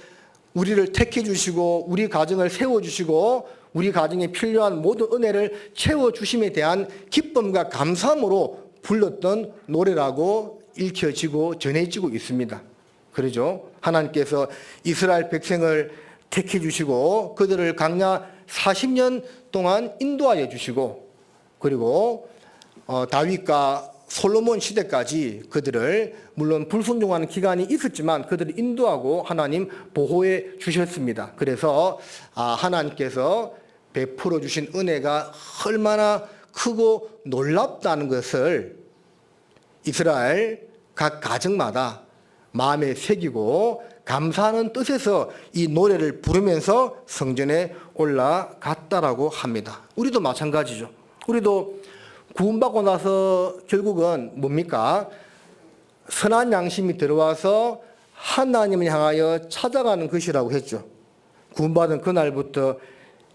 우리를 택해 주시고 우리 가정을 세워 주시고 우리 가정에 필요한 모든 은혜를 채워 주심에 대한 기쁨과 감사함으로 불렀던 노래라고 읽혀지고 전해지고 있습니다. 그러죠? 하나님께서 이스라엘 백성을 택해 주시고 그들을 광야 40년 동안 인도하여 주시고, 그리고 다윗과 솔로몬 시대까지 그들을, 물론 불순종하는 기간이 있었지만 그들을 인도하고 하나님 보호해 주셨습니다. 그래서 하나님께서 베풀어 주신 은혜가 얼마나 크고 놀랍다는 것을 이스라엘 각 가정마다 마음에 새기고 감사하는 뜻에서 이 노래를 부르면서 성전에 올라갔다라고 합니다. 우리도 마찬가지죠. 우리도 구원받고 나서 결국은 뭡니까? 선한 양심이 들어와서 하나님을 향하여 찾아가는 것이라고 했죠. 구원받은 그날부터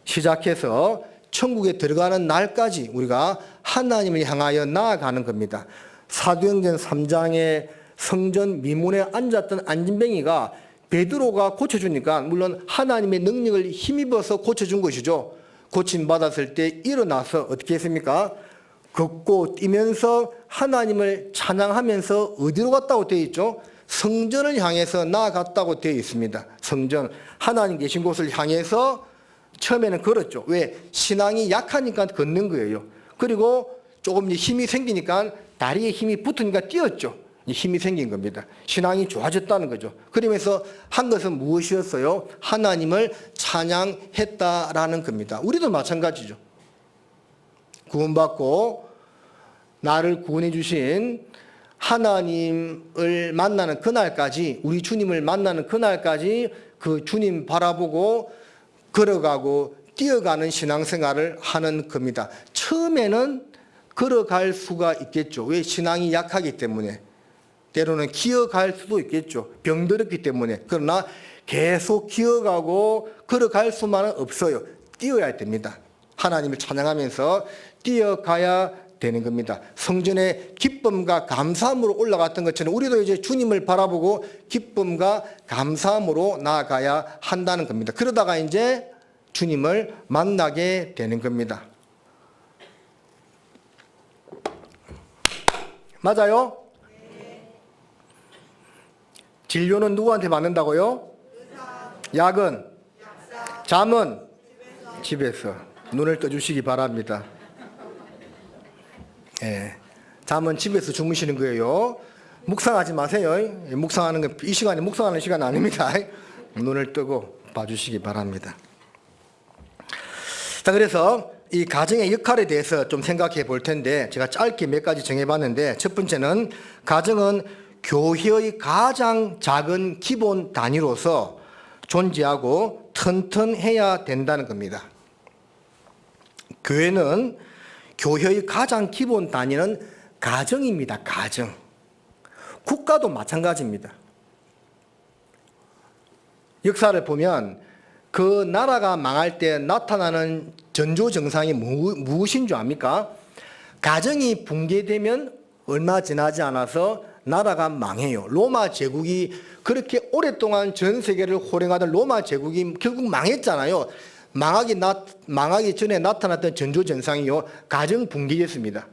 시작해서 천국에 들어가는 날까지 우리가 하나님을 향하여 나아가는 겁니다. 사도행전 3장에 성전 미문에 앉았던 안진뱅이가 베드로가 고쳐주니까, 물론 하나님의 능력을 힘입어서 고쳐준 것이죠. 고침받았을 때 일어나서 어떻게 했습니까? 걷고 뛰면서 하나님을 찬양하면서 어디로 갔다고 되어 있죠? 성전을 향해서 나아갔다고 되어 있습니다. 성전, 하나님 계신 곳을 향해서 처음에는 걸었죠. 왜? 신앙이 약하니까 걷는 거예요. 그리고 조금 힘이 생기니까, 다리에 힘이 붙으니까 뛰었죠. 힘이 생긴 겁니다. 신앙이 좋아졌다는 거죠. 그러면서 한 것은 무엇이었어요? 하나님을 찬양했다라는 겁니다. 우리도 마찬가지죠. 구원받고 나를 구원해 주신 하나님을 만나는 그날까지, 우리 주님을 만나는 그날까지 그 주님 바라보고 걸어가고 뛰어가는 신앙생활을 하는 겁니다. 처음에는 걸어갈 수가 있겠죠. 왜? 신앙이 약하기 때문에. 때로는 기어갈 수도 있겠죠. 병들었기 때문에. 그러나 계속 기어가고 걸어갈 수만은 없어요. 뛰어야 됩니다. 하나님을 찬양하면서 뛰어가야 되는 겁니다. 성전에 기쁨과 감사함으로 올라갔던 것처럼 우리도 이제 주님을 바라보고 기쁨과 감사함으로 나아가야 한다는 겁니다. 그러다가 이제 주님을 만나게 되는 겁니다. 맞아요? 진료는 누구한테 받는다고요? 약은? 잠은? 집에서. 눈을 떠주시기 바랍니다. 예, 잠은 집에서 주무시는 거예요. 묵상하지 마세요. 묵상하는 건 이 시간이 묵상하는 시간 아닙니다. 눈을 뜨고 봐주시기 바랍니다. 자, 그래서 이 가정의 역할에 대해서 좀 생각해 볼 텐데, 제가 짧게 몇 가지 정해봤는데, 첫 번째는 가정은 교회의 가장 작은 기본 단위로서 존재하고 튼튼해야 된다는 겁니다. 교회는, 교회의 가장 기본 단위는 가정입니다. 가정. 국가도 마찬가지입니다. 역사를 보면 그 나라가 망할 때 나타나는 전조증상이 무엇인 줄 압니까? 가정이 붕괴되면 얼마 지나지 않아서 나라가 망해요. 로마 제국이 그렇게 오랫동안 전 세계를 호령하던 로마 제국이 결국 망했잖아요. 망하기 전에 나타났던 전조증상이요, 가정 붕괴였습니다.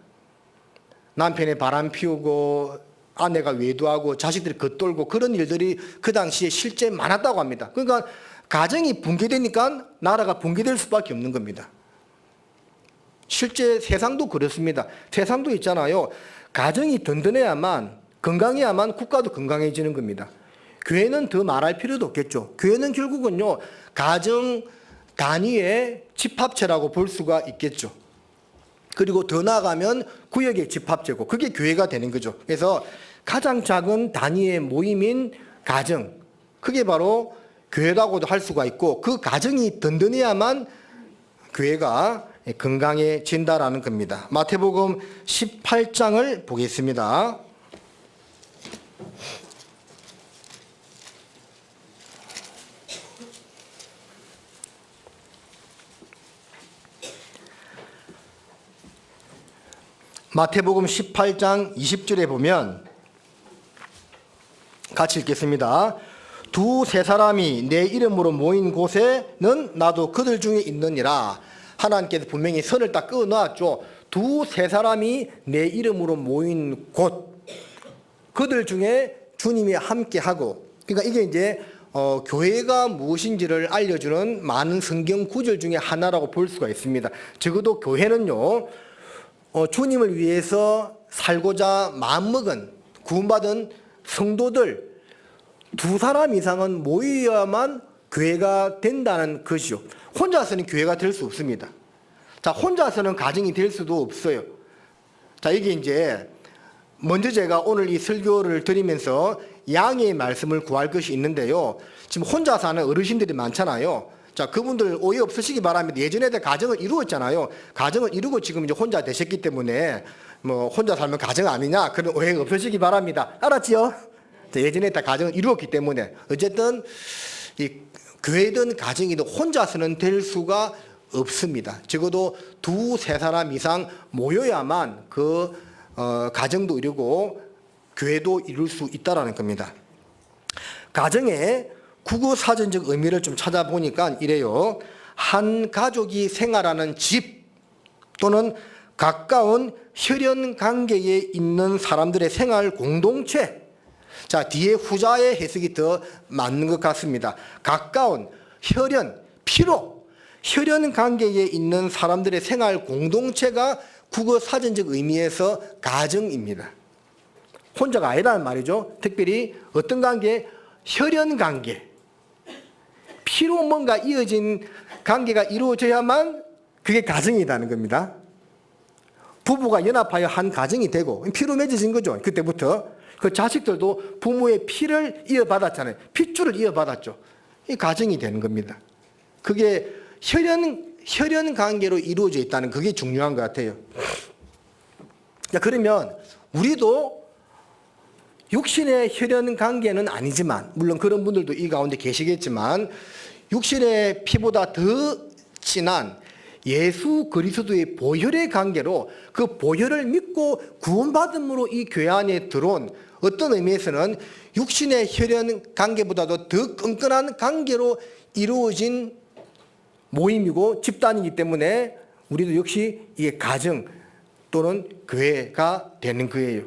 남편이 바람 피우고 아내가 외도하고 자식들이 겉돌고 그런 일들이 그 당시에 실제 많았다고 합니다. 그러니까 가정이 붕괴되니까 나라가 붕괴될 수밖에 없는 겁니다. 실제 세상도 그렇습니다. 세상도 있잖아요. 가정이 든든해야만, 건강해야만 국가도 건강해지는 겁니다. 교회는 더 말할 필요도 없겠죠. 교회는 결국은요, 가정 단위의 집합체라고 볼 수가 있겠죠. 그리고 더 나아가면 구역의 집합제고, 그게 교회가 되는 거죠. 그래서 가장 작은 단위의 모임인 가정, 그게 바로 교회라고도 할 수가 있고, 그 가정이 든든해야만 교회가 건강해진다라는 겁니다. 마태복음 18장을 보겠습니다. 마태복음 18장 20절에 보면 같이 읽겠습니다. 두세 사람이 내 이름으로 모인 곳에는 나도 그들 중에 있느니라. 하나님께서 분명히 선을 딱 그어놨죠. 두세 사람이 내 이름으로 모인 곳, 그들 중에 주님이 함께하고, 그러니까 이게 이제 교회가 무엇인지를 알려주는 많은 성경 구절 중에 하나라고 볼 수가 있습니다. 적어도 교회는요, 주님을 위해서 살고자 마음먹은 구원받은 성도들 두 사람 이상은 모여야만 교회가 된다는 것이요. 혼자서는 교회가 될 수 없습니다. 자, 혼자서는 가정이 될 수도 없어요. 자, 이게 이제 먼저 제가 오늘 이 설교를 드리면서 양해의 말씀을 구할 것이 있는데요. 지금 혼자 사는 어르신들이 많잖아요. 자, 그분들 오해 없으시기 바랍니다. 예전에 가정을 이루었잖아요. 가정을 이루고 지금 이제 혼자 되셨기 때문에 뭐 혼자 살면 가정 아니냐, 그런 오해 없으시기 바랍니다. 알았지요? 자, 예전에 다 가정을 이루었기 때문에 어쨌든 이 교회든 가정이든 혼자서는 될 수가 없습니다. 적어도 두세 사람 이상 모여야만 그 가정도 이루고 교회도 이룰 수 있다라는 겁니다. 가정의 국어사전적 의미를 좀 찾아보니까 이래요. 한 가족이 생활하는 집 또는 가까운 혈연 관계에 있는 사람들의 생활 공동체. 자, 뒤에 후자의 해석이 더 맞는 것 같습니다. 가까운 혈연, 피로, 혈연 관계에 있는 사람들의 생활 공동체가 국어사전적 의미에서 가정입니다. 혼자가 아니라는 말이죠. 특별히 어떤 관계? 혈연 관계. 피로 뭔가 이어진 관계가 이루어져야만 그게 가정이라는 겁니다. 부부가 연합하여 한 가정이 되고 피로 맺어진 거죠. 그때부터 그 자식들도 부모의 피를 이어받았잖아요. 핏줄을 이어받았죠. 이 가정이 되는 겁니다. 그게 혈연 관계로 이루어져 있다는 그게 중요한 것 같아요. 자, 그러면 우리도 육신의 혈연 관계는 아니지만, 물론 그런 분들도 이 가운데 계시겠지만, 육신의 피보다 더 진한 예수 그리스도의 보혈의 관계로 그 보혈을 믿고 구원받음으로 이 교회 안에 들어온, 어떤 의미에서는 육신의 혈연 관계보다도 더 끈끈한 관계로 이루어진 모임이고 집단이기 때문에 우리도 역시 이게 가정 또는 교회가 되는 거예요.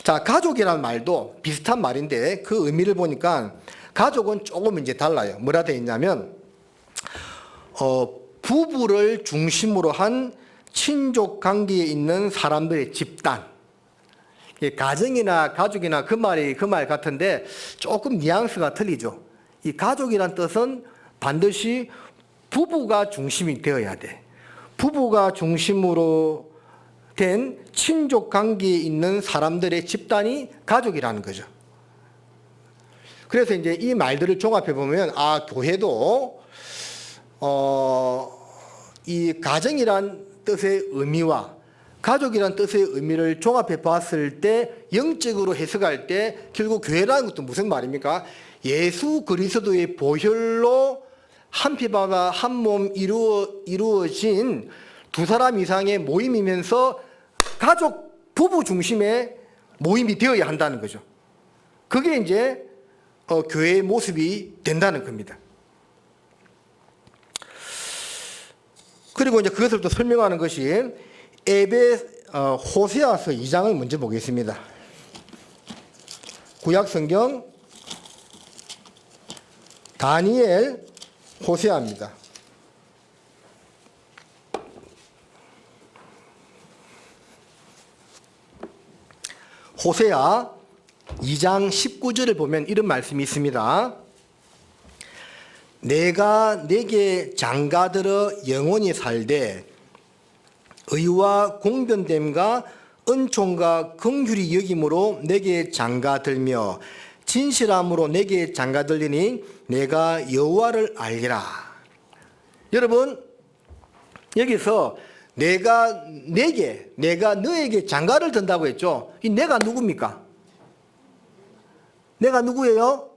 자, 가족이라는 말도 비슷한 말인데 그 의미를 보니까 가족은 조금 이제 달라요. 뭐라 되어 있냐면 부부를 중심으로 한 친족 관계에 있는 사람들의 집단. 가정이나 가족이나 그 말 같은데 조금 뉘앙스가 틀리죠. 이 가족이란 뜻은 반드시 부부가 중심이 되어야 돼. 부부가 중심으로 된 친족 관계에 있는 사람들의 집단이 가족이라는 거죠. 그래서 이제 이 말들을 종합해 보면 교회도 이 가정이란 뜻의 의미와 가족이란 뜻의 의미를 종합해 봤을 때 영적으로 해석할 때 결국 교회라는 것도 무슨 말입니까? 예수 그리스도의 보혈로 한 피바다 한 몸 이루어진 두 사람 이상의 모임이면서 가족 부부 중심의 모임이 되어야 한다는 거죠. 그게 이제 교회의 모습이 된다는 겁니다. 그리고 이제 그것을 또 설명하는 것이 호세아서 2장을 먼저 보겠습니다. 구약 성경 다니엘 호세아입니다. 호세아 2장 19절을 보면 이런 말씀이 있습니다. 내가 내게 장가들어 영원히 살되 의와 공변됨과 은총과 긍휼이 여김으로 내게 장가들며 진실함으로 내게 장가들리니 내가 여호와를 알리라. 여러분, 여기서 내가 너에게 장가를 든다고 했죠. 이 내가 누굽니까? 내가 누구예요?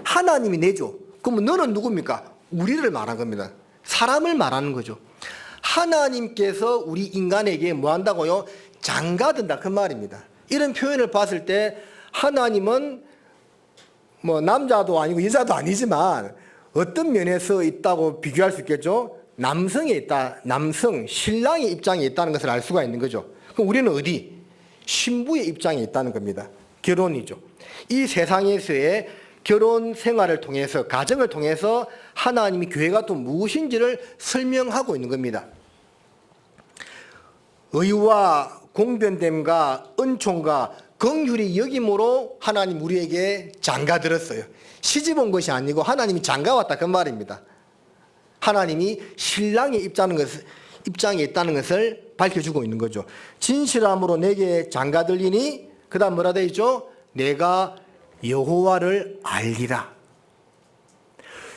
하나님이 내죠. 그러면 너는 누굽니까? 우리를 말한 겁니다. 사람을 말하는 거죠. 하나님께서 우리 인간에게 뭐 한다고요? 장가든다 그 말입니다. 이런 표현을 봤을 때 하나님은 뭐 남자도 아니고 여자도 아니지만 어떤 면에서 있다고 비교할 수 있겠죠? 남성에 있다. 남성, 신랑의 입장에 있다는 것을 알 수가 있는 거죠. 그럼 우리는 어디? 신부의 입장에 있다는 겁니다. 결혼이죠. 이 세상에서의 결혼 생활을 통해서, 가정을 통해서 하나님이 교회가 또 무엇인지를 설명하고 있는 겁니다. 의와 공변됨과 은총과 긍휼이 여김으로 하나님 우리에게 장가들었어요. 시집 온 것이 아니고 하나님이 장가왔다 그 말입니다. 하나님이 신랑의 입장에 있다는 것을 밝혀주고 있는 거죠. 진실함으로 내게 장가들리니 그 다음 뭐라 되어 있죠? 내가 여호와를 알리라.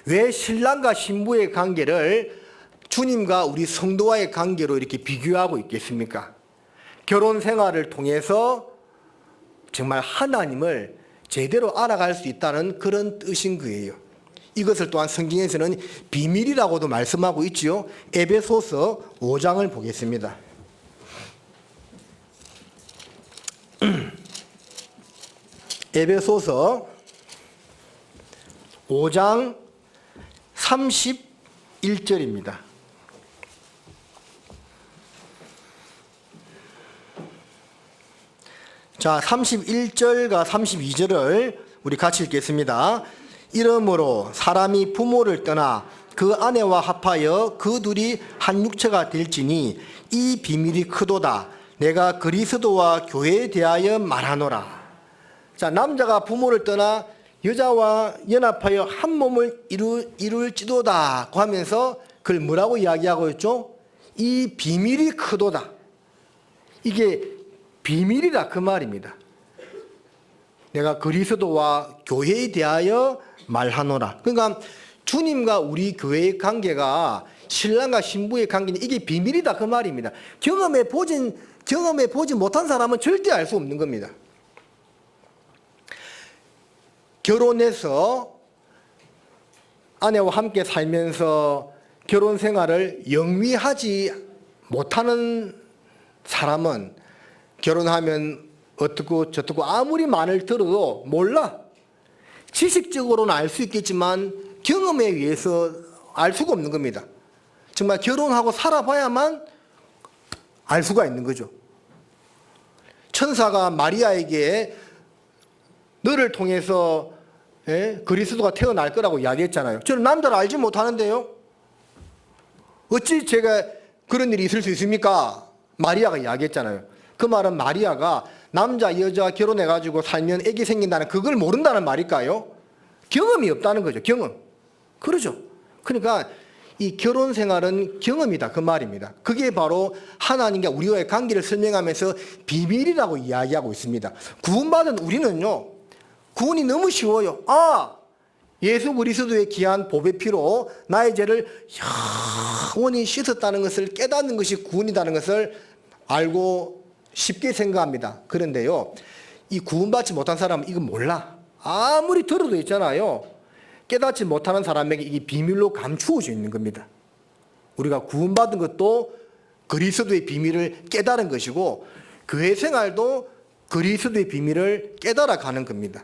왜 신랑과 신부의 관계를 주님과 우리 성도와의 관계로 이렇게 비교하고 있겠습니까? 결혼 생활을 통해서 정말 하나님을 제대로 알아갈 수 있다는 그런 뜻인 거예요. 이것을 또한 성경에서는 비밀이라고도 말씀하고 있지요. 에베소서 5장을 보겠습니다. 에베소서 5장 31절입니다. 자, 31절과 32절을 우리 같이 읽겠습니다. 이러므로 사람이 부모를 떠나 그 아내와 합하여 그 둘이 한 육체가 될지니 이 비밀이 크도다. 내가 그리스도와 교회에 대하여 말하노라. 자, 남자가 부모를 떠나 여자와 연합하여 한 몸을 이룰지도다고 하면서 그걸 뭐라고 이야기하고 있죠? 이 비밀이 크도다. 이게 비밀이라 그 말입니다. 내가 그리스도와 교회에 대하여 말하노라. 그러니까 주님과 우리 교회의 관계가 신랑과 신부의 관계는 이게 비밀이다 그 말입니다. 경험해 보지 못한 사람은 절대 알 수 없는 겁니다. 결혼해서 아내와 함께 살면서 결혼 생활을 영위하지 못하는 사람은 결혼하면 어떻고 저떻고 아무리 말을 들어도 몰라. 지식적으로는 알 수 있겠지만 경험에 의해서 알 수가 없는 겁니다. 정말 결혼하고 살아봐야만 알 수가 있는 거죠. 천사가 마리아에게 너를 통해서 그리스도가 태어날 거라고 이야기했잖아요. 저는 남자를 알지 못하는데요. 어찌 제가 그런 일이 있을 수 있습니까? 마리아가 이야기했잖아요. 그 말은 마리아가 남자 여자 결혼해가지고 살면 애기 생긴다는 그걸 모른다는 말일까요? 경험이 없다는 거죠. 경험. 그러죠. 그러니까 이 결혼 생활은 경험이다 그 말입니다. 그게 바로 하나님과 우리와의 관계를 설명하면서 비밀이라고 이야기하고 있습니다. 구원받은 우리는요, 구원이 너무 쉬워요. 예수 그리스도의 귀한 보배 피로 나의 죄를 영원히 씻었다는 것을 깨닫는 것이 구원이라는 것을 알고 쉽게 생각합니다. 그런데요, 이 구원받지 못한 사람은 이거 몰라. 아무리 들어도 있잖아요. 깨닫지 못하는 사람에게 이게 비밀로 감추어져 있는 겁니다. 우리가 구원받은 것도 그리스도의 비밀을 깨달은 것이고 교회 생활도 그리스도의 비밀을 깨달아 가는 겁니다.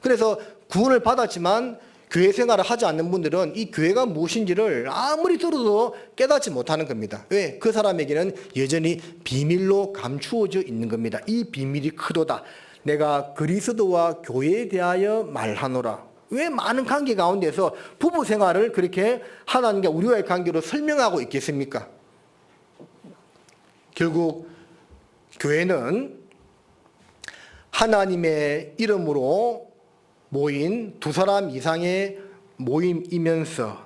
그래서 구원을 받았지만 교회 생활을 하지 않는 분들은 이 교회가 무엇인지를 아무리 들어도 깨닫지 못하는 겁니다. 왜? 그 사람에게는 여전히 비밀로 감추어져 있는 겁니다. 이 비밀이 크도다. 내가 그리스도와 교회에 대하여 말하노라. 왜 많은 관계 가운데서 부부 생활을 그렇게 하나님과 우리와의 관계로 설명하고 있겠습니까? 결국 교회는 하나님의 이름으로 모인 두 사람 이상의 모임이면서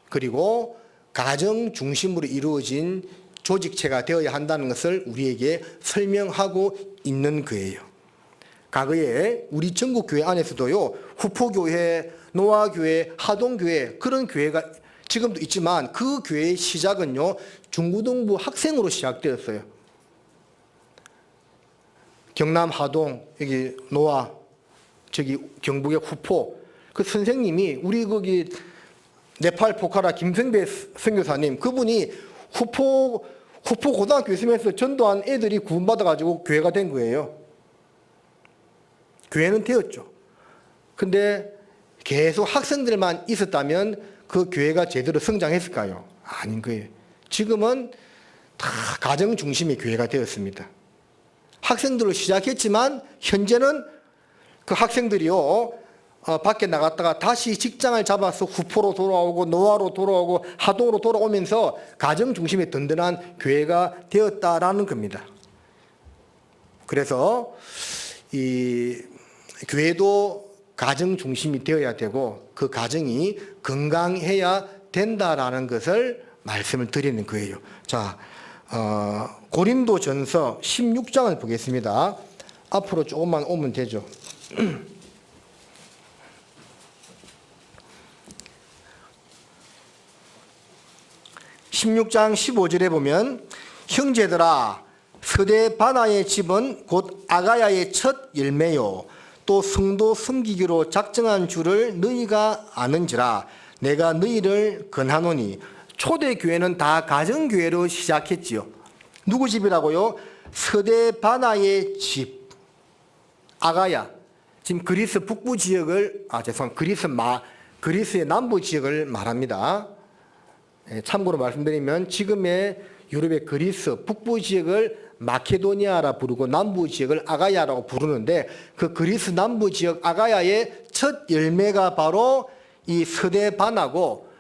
그리고 가정 중심으로 이루어진 조직체가 되어야 한다는 것을 우리에게 설명하고 있는 거예요. 과거에 우리 전국교회 안에서도요, 후포교회, 노아교회, 하동교회, 그런 교회가 지금도 있지만 그 교회의 시작은요, 중고등부 학생으로 시작되었어요. 경남 하동, 여기 노아, 저기 경북의 후포, 그 선생님이 우리 거기 네팔 포카라 김성배 선교사님, 그분이 후포 고등학교 있으면서 전도한 애들이 구원받아가지고 교회가 된 거예요. 교회는 되었죠. 근데 계속 학생들만 있었다면 그 교회가 제대로 성장했을까요? 아닌 거예요. 지금은 다 가정 중심의 교회가 되었습니다. 학생들로 시작했지만 현재는 그 학생들이요, 밖에 나갔다가 다시 직장을 잡아서 후포로 돌아오고 노아로 돌아오고 하동으로 돌아오면서 가정 중심의 든든한 교회가 되었다라는 겁니다. 그래서 이 교회도 가정 중심이 되어야 되고 그 가정이 건강해야 된다라는 것을 말씀을 드리는 거예요. 자, 고린도전서 16장을 보겠습니다. 앞으로 조금만 오면 되죠. 16장 15절에 보면 형제들아 서대 바나의 집은 곧 아가야의 첫 열매요 또 성도 섬기기로 작정한 줄을 너희가 아는지라 내가 너희를 권하노니. 초대교회는 다 가정교회로 시작했지요. 누구 집이라고요? 서대 바나의 집 아가야, 지금 그리스 북부 지역을 그리스의 남부 지역을 말합니다. 참고로 말씀드리면 지금의 유럽의 그리스 북부 지역을 마케도니아라 부르고 남부 지역을 아가야라고 부르는데 그 그리스 남부 지역 아가야의 첫 열매가 바로 이 서대 바나고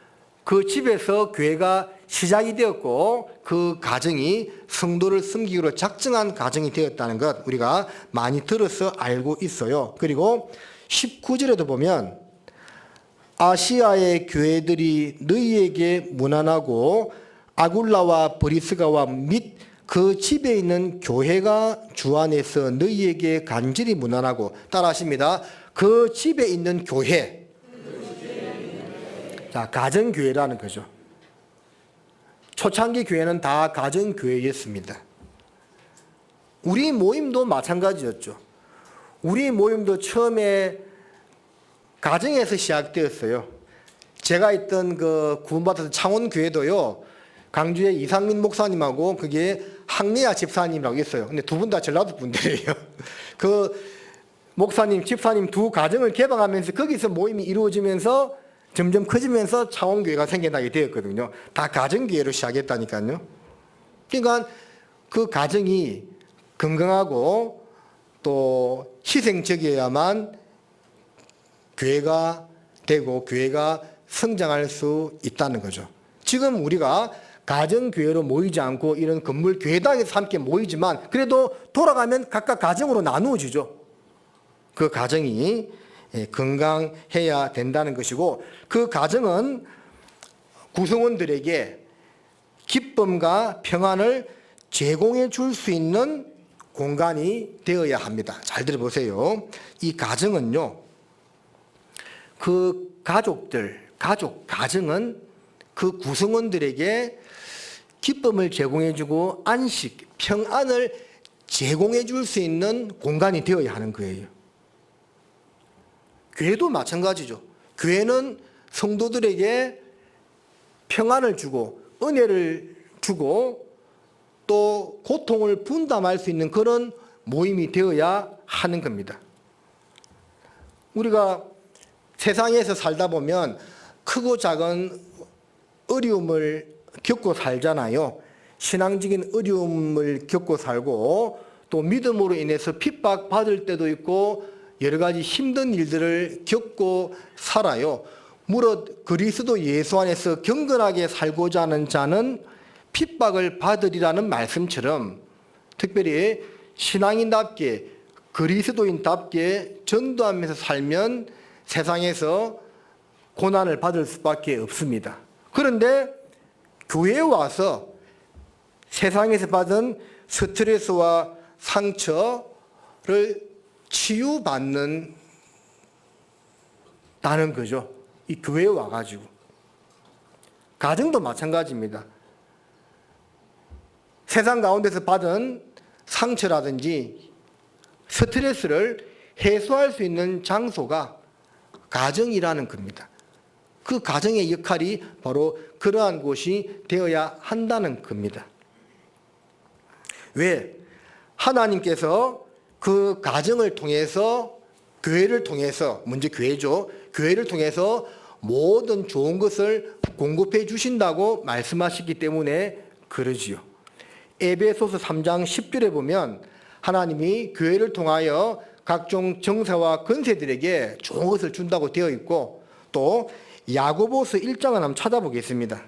그 집에서 교회가 시작이 되었고 그 가정이 성도를 섬기기로 작정한 가정이 되었다는 것 우리가 많이 들어서 알고 있어요. 그리고 19절에도 보면 아시아의 교회들이 너희에게 무난하고 아굴라와 브리스가와 및 그 집에 있는 교회가 주 안에서 너희에게 간절히 무난하고 따라하십니다. 그 집에 있는 교회. 자, 가정교회라는 거죠. 초창기 교회는 다 가정교회였습니다. 우리 모임도 마찬가지였죠. 우리 모임도 처음에 가정에서 시작되었어요. 제가 있던 그 구원받았던 창원교회도요, 강주의 이상민 목사님하고 그게 항내야 집사님이라고 있어요. 근데 두 분 다 전라도 분들이에요. 그 목사님, 집사님 두 가정을 개방하면서 거기서 모임이 이루어지면서 점점 커지면서 창원교회가 생겨나게 되었거든요. 다 가정교회로 시작했다니까요. 그러니까 그 가정이 건강하고 또 희생적이어야만 교회가 되고 교회가 성장할 수 있다는 거죠. 지금 우리가 가정교회로 모이지 않고 이런 건물 교회당에서 함께 모이지만 그래도 돌아가면 각각 가정으로 나누어지죠. 그 가정이 건강해야 된다는 것이고 그 가정은 구성원들에게 기쁨과 평안을 제공해 줄 수 있는 공간이 되어야 합니다. 잘 들어보세요. 이 가정은요, 그 가정은 그 구성원들에게 기쁨을 제공해주고 안식, 평안을 제공해줄 수 있는 공간이 되어야 하는 거예요. 교회도 마찬가지죠. 교회는 성도들에게 평안을 주고 은혜를 주고 또 고통을 분담할 수 있는 그런 모임이 되어야 하는 겁니다. 우리가 세상에서 살다 보면 크고 작은 어려움을 겪고 살잖아요. 신앙적인 어려움을 겪고 살고 또 믿음으로 인해서 핍박받을 때도 있고 여러 가지 힘든 일들을 겪고 살아요. 무릇 그리스도 예수 안에서 경건하게 살고자 하는 자는 핍박을 받으리라는 말씀처럼 특별히 신앙인답게 그리스도인답게 전도하면서 살면 세상에서 고난을 받을 수밖에 없습니다. 그런데 교회에 와서 세상에서 받은 스트레스와 상처를 치유받는 다는 거죠. 이 교회에 와가지고. 가정도 마찬가지입니다. 세상 가운데서 받은 상처라든지 스트레스를 해소할 수 있는 장소가 가정이라는 겁니다. 그 가정의 역할이 바로 그러한 곳이 되어야 한다는 겁니다. 왜? 하나님께서 그 가정을 통해서, 교회를 통해서, 먼저 교회죠. 교회를 통해서 모든 좋은 것을 공급해 주신다고 말씀하시기 때문에 그러지요. 에베소서 3장 10절에 보면 하나님이 교회를 통하여 각종 정사와 권세들에게 좋은 것을 준다고 되어 있고, 또 야고보서 1장을 한번 찾아보겠습니다.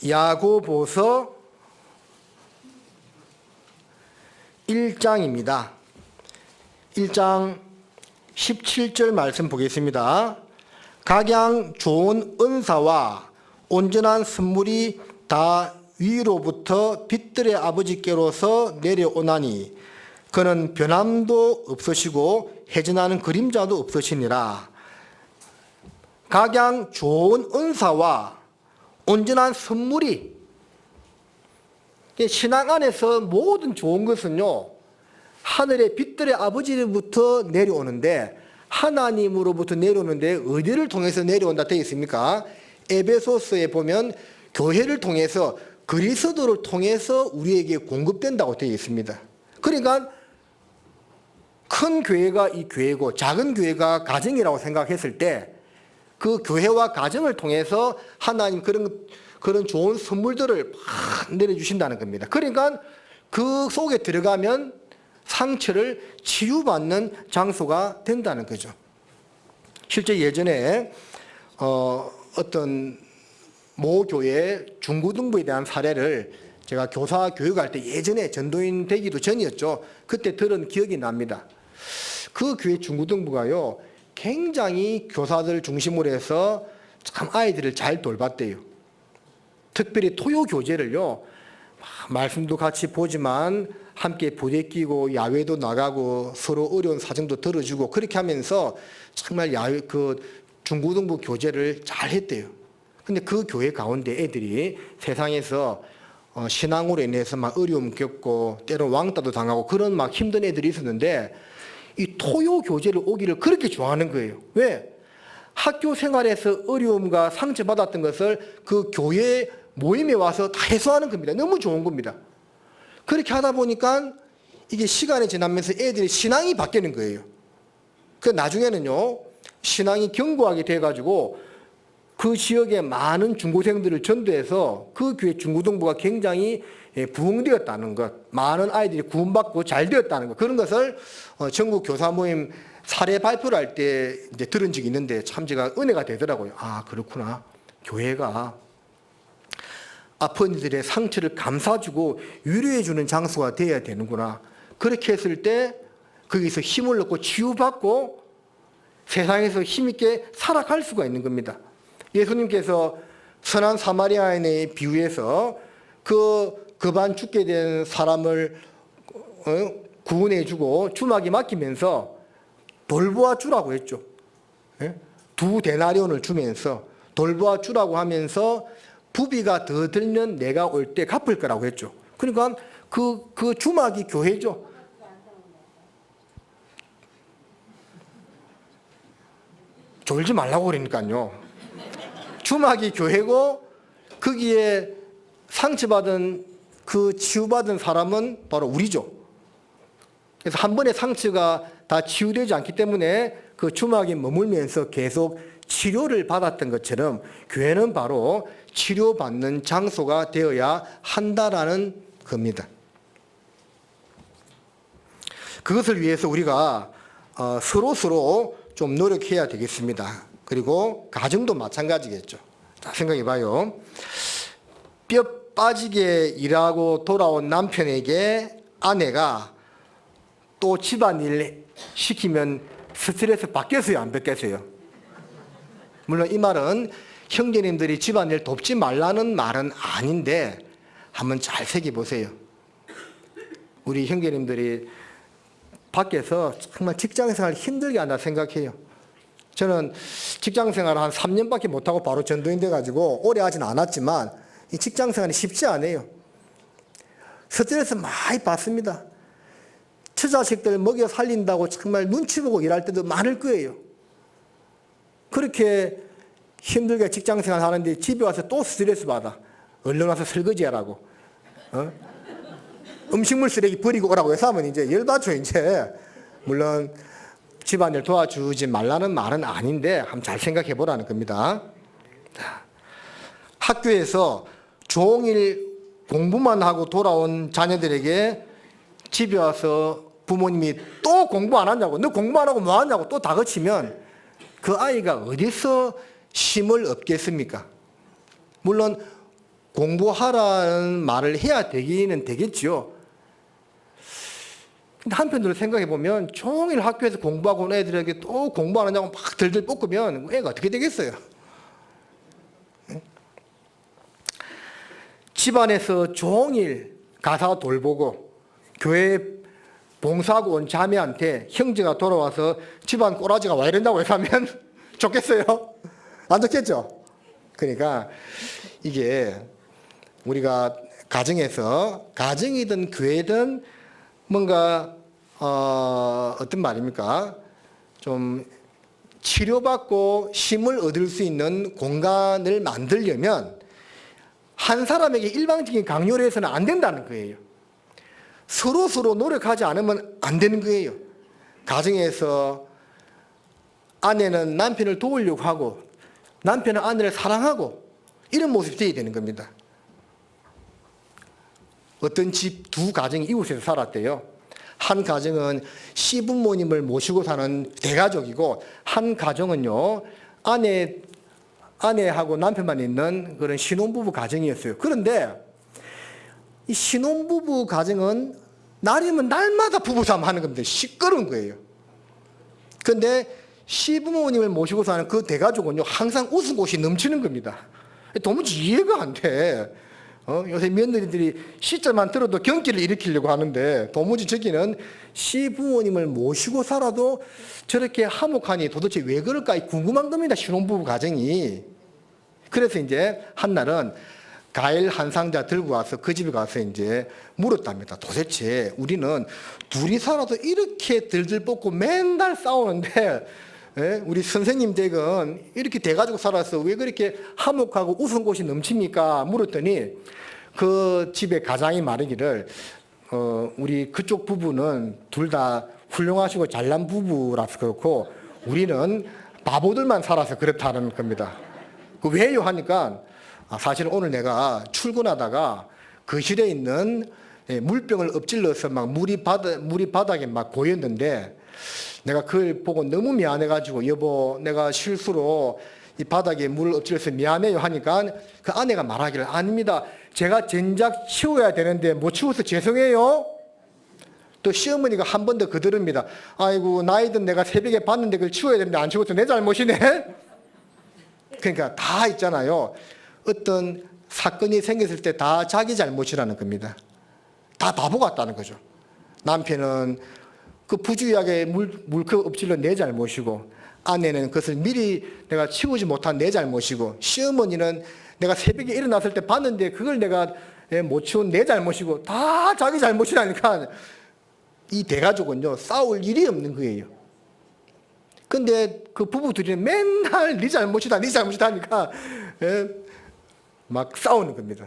야고보서 1장입니다. 1장 17절 말씀 보겠습니다. 각양 좋은 은사와 온전한 선물이 다 위로부터 빛들의 아버지께로서 내려오나니 그는 변함도 없으시고 해전하는 그림자도 없으시니라. 각양 좋은 은사와 온전한 선물이, 신앙 안에서 모든 좋은 것은요, 하늘의 빛들의 아버지로부터 내려오는데, 하나님으로부터 내려오는데 어디를 통해서 내려온다 되어 있습니까? 에베소서에 보면 교회를 통해서, 그리스도를 통해서 우리에게 공급된다고 되어 있습니다. 그러니까 큰 교회가 이 교회고 작은 교회가 가정이라고 생각했을 때 그 교회와 가정을 통해서 하나님 그런 좋은 선물들을 막 내려주신다는 겁니다. 그러니까 그 속에 들어가면 상처를 치유받는 장소가 된다는 거죠. 실제 예전에 어떤 모 교회 중고등부에 대한 사례를 제가 교사 교육할 때 예전에 전도인 되기도 전이었죠. 그때 들은 기억이 납니다. 그 교회 중고등부가요, 굉장히 교사들 중심으로 해서 참 아이들을 잘 돌봤대요. 특별히 토요 교제를요, 말씀도 같이 보지만 함께 부대끼고 야외도 나가고 서로 어려운 사정도 들어주고 그렇게 하면서 정말 야외 중고등부 교제를 잘 했대요. 근데 그 교회 가운데 애들이 세상에서 신앙으로 인해서 막 어려움 겪고 때로 왕따도 당하고 그런 막 힘든 애들이 있었는데, 이 토요 교제를 오기를 그렇게 좋아하는 거예요. 왜? 학교 생활에서 어려움과 상처받았던 것을 그 교회 모임에 와서 다 해소하는 겁니다. 너무 좋은 겁니다. 그렇게 하다 보니까 이게 시간이 지나면서 애들의 신앙이 바뀌는 거예요. 그 나중에는요, 신앙이 견고하게 돼가지고 그 지역의 많은 중고생들을 전도해서 그 교회 중고등부가 굉장히 부흥되었다는 것, 많은 아이들이 구원받고 잘 되었다는 것, 그런 것을 전국 교사 모임 사례 발표를 할 때 이제 들은 적이 있는데 참 제가 은혜가 되더라고요. 아, 그렇구나. 교회가 아픈 이들의 상처를 감싸주고 위로해주는 장소가 되어야 되는구나. 그렇게 했을 때 거기서 힘을 얻고 치유받고 세상에서 힘있게 살아갈 수가 있는 겁니다. 예수님께서 선한 사마리아인의 비유에서 급한 죽게 된 사람을 구원해주고 주막에 맡기면서 돌보아 주라고 했죠. 2데나리온을 주면서 돌보아 주라고 하면서 부비가 더 들면 내가 올 때 갚을 거라고 했죠. 그러니까 그 주막이 교회죠. 졸지 말라고 그러니까요. 주막이 교회고 거기에 상처받은 그 치유받은 사람은 바로 우리죠. 그래서 한 번의 상처가 다 치유되지 않기 때문에 그 주막에 머물면서 계속 치료를 받았던 것처럼 교회는 바로 치료받는 장소가 되어야 한다라는 겁니다. 그것을 위해서 우리가 서로 좀 노력해야 되겠습니다. 그리고 가정도 마찬가지겠죠. 자, 생각해 봐요. 뼈 빠지게 일하고 돌아온 남편에게 아내가 또 집안일 시키면 스트레스 받겠어요, 안 받겠어요? 물론 이 말은 형제님들이 집안일 돕지 말라는 말은 아닌데 한번 잘 새겨보세요. 우리 형제님들이 밖에서 정말 직장생활 힘들게 한다 생각해요. 저는 직장생활 한 3년밖에 못하고 바로 전도인 돼가지고 오래 하진 않았지만 이 직장생활이 쉽지 않아요. 스트레스 많이 받습니다. 처자식들 먹여 살린다고 정말 눈치 보고 일할 때도 많을 거예요. 그렇게 힘들게 직장생활 하는데 집에 와서 또 스트레스 받아. 얼른 와서 설거지하라고. 음식물 쓰레기 버리고 오라고 해서 하면 이제 열받죠, 이제. 물론 집안일 도와주지 말라는 말은 아닌데 한번 잘 생각해 보라는 겁니다. 학교에서 종일 공부만 하고 돌아온 자녀들에게 집에 와서 부모님이 또 공부 안 하냐고, 너 공부 안 하고 뭐 하냐고 또 다그치면 그 아이가 어디서 힘을 얻겠습니까? 물론 공부하라는 말을 해야 되기는 되겠죠. 근데 한편으로 생각해 보면 종일 학교에서 공부하고 온 애들에게 또 공부 안 하냐고 막 들들 볶으면 애가 어떻게 되겠어요? 집안에서 종일 가사 돌보고 교회 봉사하고 온 자매한테 형제가 돌아와서 집안 꼬라지가 와 이런다고 해서 하면 좋겠어요? 안 좋겠죠? 그러니까 이게 우리가 가정에서 가정이든 교회든 뭔가 어떤 말입니까? 좀 치료받고 힘을 얻을 수 있는 공간을 만들려면 한 사람에게 일방적인 강요를 해서는 안 된다는 거예요. 서로 노력하지 않으면 안 되는 거예요. 가정에서 아내는 남편을 도우려고 하고 남편은 아내를 사랑하고 이런 모습이 되어야 되는 겁니다. 어떤 집 두 가정이 이웃에서 살았대요. 한 가정은 시부모님을 모시고 사는 대가족이고 한 가정은요 아내하고 남편만 있는 그런 신혼부부 가정이었어요. 그런데 이 신혼부부 가정은 날이면 날마다 부부싸움 하는 겁니다. 시끄러운 거예요. 그런데 시부모님을 모시고 사는 그 대가족은요 항상 웃음꽃이 넘치는 겁니다. 도무지 이해가 안 돼. 요새 며느리들이 시절만 들어도 경기를 일으키려고 하는데 도무지 저기는 시부모님을 모시고 살아도 저렇게 화목하니 도대체 왜 그럴까 궁금한 겁니다. 신혼부부 가정이. 그래서 이제 한날은 과일 한 상자 들고 와서 그 집에 가서 이제 물었답니다. 도대체 우리는 둘이 살아도 이렇게 들들 볶고 맨날 싸우는데 우리 선생님 댁은 이렇게 돼가지고 살아서 왜 그렇게 화목하고 웃음꽃이 넘칩니까? 물었더니 그 집의 가장이 말하기를 우리 그쪽 부부는 둘 다 훌륭하시고 잘난 부부라서 그렇고 우리는 바보들만 살아서 그렇다는 겁니다. 그 왜요? 하니까 사실 오늘 내가 출근하다가 거실에 있는 물병을 엎질러서 막 물이 바닥에 막 고였는데 내가 그걸 보고 너무 미안해가지고 여보 내가 실수로 이 바닥에 물을 엎질러서 미안해요 하니까 그 아내가 말하기를 아닙니다. 제가 전작 치워야 되는데 못 치워서 죄송해요. 또 시어머니가 한 번 더 그들읍니다. 아이고 나이든 내가 새벽에 봤는데 그걸 치워야 되는데 안 치워서 내 잘못이네. 그러니까 다 있잖아요. 어떤 사건이 생겼을 때 다 자기 잘못이라는 겁니다. 다 바보 같다는 거죠. 남편은 그 부주의하게 물컵 엎질러 내 잘못이고 아내는 그것을 미리 내가 치우지 못한 내 잘못이고 시어머니는 내가 새벽에 일어났을 때 봤는데 그걸 내가 못 치운 내 잘못이고 다 자기 잘못이라니까 이 대가족은요 싸울 일이 없는 거예요. 근데 그 부부들이 맨날 네 잘못이다 네 잘못이다 하니까 막 싸우는 겁니다.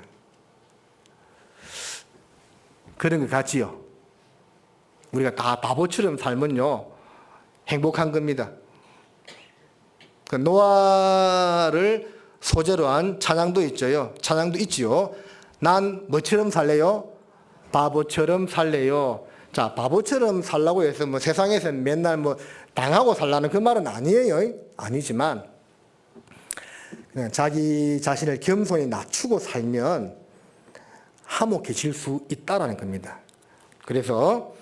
그런 것 같지요. 우리가 다 바보처럼 살면요 행복한 겁니다. 그 노아를 소재로 한 찬양도 있죠요. 찬양도 있지요. 난 뭐처럼 살래요? 바보처럼 살래요. 자, 바보처럼 살라고 해서 뭐 세상에서는 맨날 뭐 당하고 살라는 그 말은 아니에요. 아니지만 그냥 자기 자신을 겸손히 낮추고 살면 화목해질 수 있다라는 겁니다. 그래서